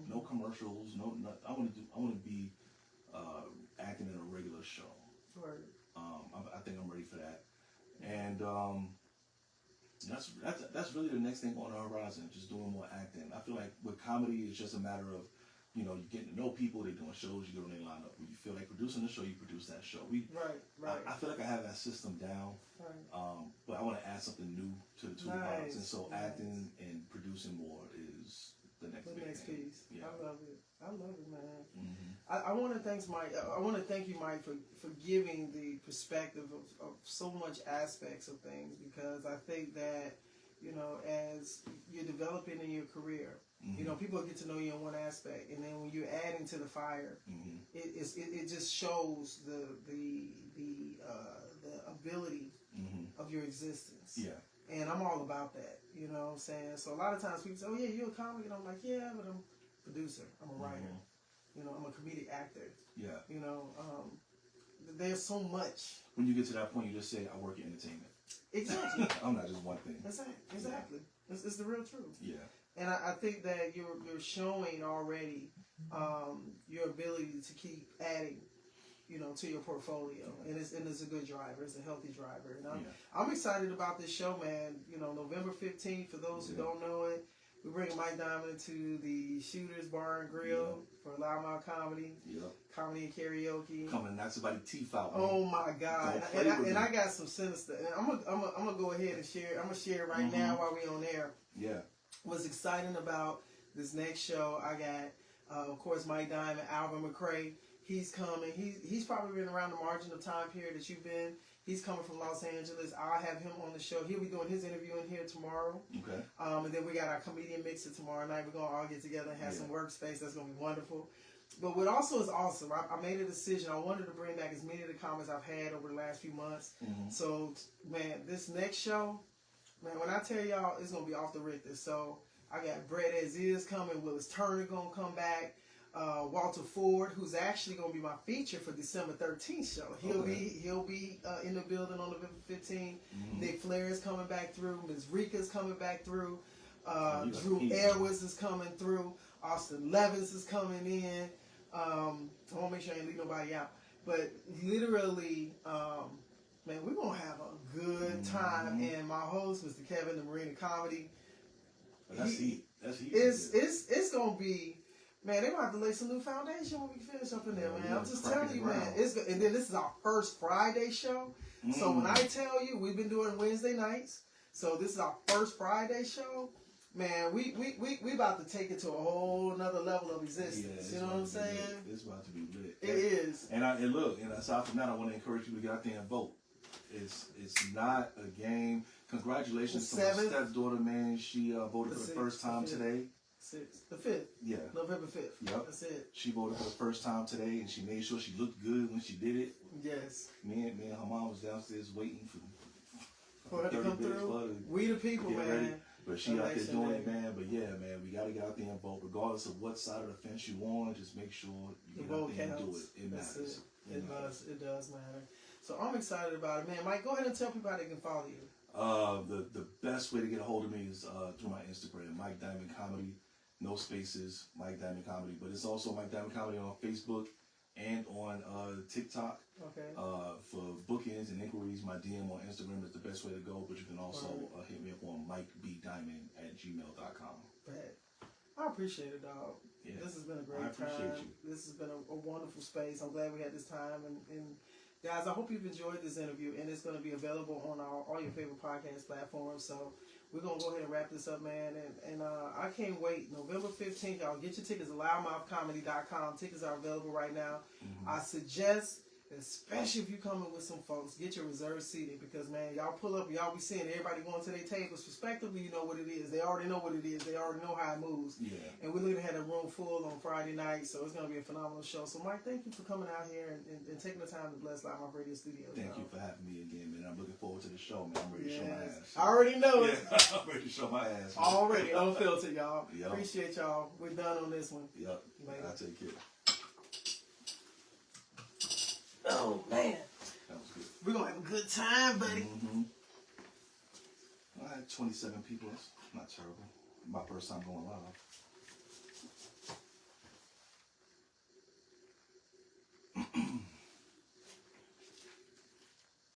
No commercials. I want to be acting in a regular show. Right. I think I'm ready for that. And that's really the next thing on the horizon. Just doing more acting. I feel like with comedy, it's just a matter of, you're getting to know people, they're doing shows, you go and they line up. When you feel like producing the show, you produce that show. Right. I feel like I have that system down, but I want to add something new to the two products. And so acting and producing more is the next piece. Yeah. I love it, man. I want to thank Mike. I want to thank you, Mike, for giving the perspective of so much aspects of things, because I think that, as you're developing in your career, people get to know you in one aspect, and then when you're adding to the fire, it just shows the ability of your existence. Yeah. And I'm all about that. You know what I'm saying? So a lot of times people say, "Oh yeah, you're a comic," and I'm like, "Yeah, but producer. I'm a writer. You know, I'm a comedic actor. Yeah. You know, there's so much. When you get to that point, you just say, I work in entertainment. Exactly. I'm not just one thing. Exactly. Yeah. It's the real truth. Yeah. And I think that you're showing already your ability to keep adding, you know, to your portfolio, and it's a good driver. It's a healthy driver, and I'm excited about this show, man. You know, November 15th. For those who don't know it, we bring Mike Diamond to the Shooters Bar and Grill for LouddMouth Comedy, comedy and karaoke. Come and knock somebody's teeth out. Man. Oh my God! And I got some sinister. And I'm gonna go ahead and share. I'm gonna share it right now while we on air. Yeah. What's exciting about this next show? I got, of course, Mike Diamond, Alvin McCrae. He's coming. He's probably been around the margin of time period that you've been. He's coming from Los Angeles. I'll have him on the show. He'll be doing his interview in here tomorrow. Okay. And then we got our comedian mixer tomorrow night. We're going to all get together and have some workspace. That's going to be wonderful. But what also is awesome, I made a decision. I wanted to bring back as many of the comics I've had over the last few months. So, man, this next show, man, when I tell y'all, it's going to be off the Richter. So, I got Brett As Is coming. Willis Turner going to come back. Walter Ford, who's actually going to be my feature for December 13th show. He'll be in the building on November 15th. Nick Flair is coming back through. Ms. Rika's coming back through. Drew Airways is coming through. Austin Levins is coming in. I want to make sure I ain't leave nobody out. But literally, man, we're going to have a good time. And my host, Mr. Kevin, the Marina Comedy. That's heat. It's going to be... Man, they're going to have to lay some new foundation when we finish up in there, man. I'm just telling you, man. And then this is our first Friday show. So when I tell you, we've been doing Wednesday nights. So this is our first Friday show. Man, we about to take it to a whole nother level of existence. You know what I'm saying? It's about to be lit. It is. And look, aside from that, I want to encourage you to get out there and vote. It's not a game. Congratulations to my stepdaughter, man. She voted for the first time today. The 5th. Yeah. November 5th. Yep. That's it. She voted for the first time today, and she made sure she looked good when she did it. Yes. Me and her mom was downstairs waiting for her to come through. We the people, man. Ready. But she out there doing it, man. But yeah, man, we got to get out there and vote. Regardless of what side of the fence you on, just make sure you get out there and do it. It matters. It does matter. So I'm excited about it, man. Mike, go ahead and tell people how they can follow you. The best way to get a hold of me is through my Instagram, Mike Diamond Comedy. No spaces, Mike Diamond Comedy. But it's also Mike Diamond Comedy on Facebook and on TikTok. Okay. For bookings and inquiries, my DM on Instagram is the best way to go. But you can also hit me up on mikebdiamond@gmail.com. I appreciate it, dog. Yeah. This has been a great time. I appreciate you. This has been a wonderful space. I'm glad we had this time. And guys, I hope you've enjoyed this interview. And it's going to be available on all your favorite podcast platforms. So we're going to go ahead and wrap this up, man. And I can't wait. November 15th, y'all get your tickets at LouddMouthComedy.com. Tickets are available right now. I suggest, especially if you're coming with some folks, get your reserved seating because, man, y'all pull up and y'all be seeing everybody going to their tables. Respectively, you know what it is. They already know what it is. They already know how it moves. Yeah. And we literally had a room full on Friday night, so it's going to be a phenomenal show. So, Mike, thank you for coming out here and taking the time to bless LouddMouth Radio Studios. Thank you for having me again, man. I'm looking forward to the show, man. I'm ready to show my ass. I already know it. I'm ready to show my ass. Man. Already. Unfiltered, y'all. Yep. Appreciate y'all. We're done on this one. Yep. I'll take care. Oh, man. That was good. We're going to have a good time, buddy. I had 27 people. That's not terrible. My first time going live.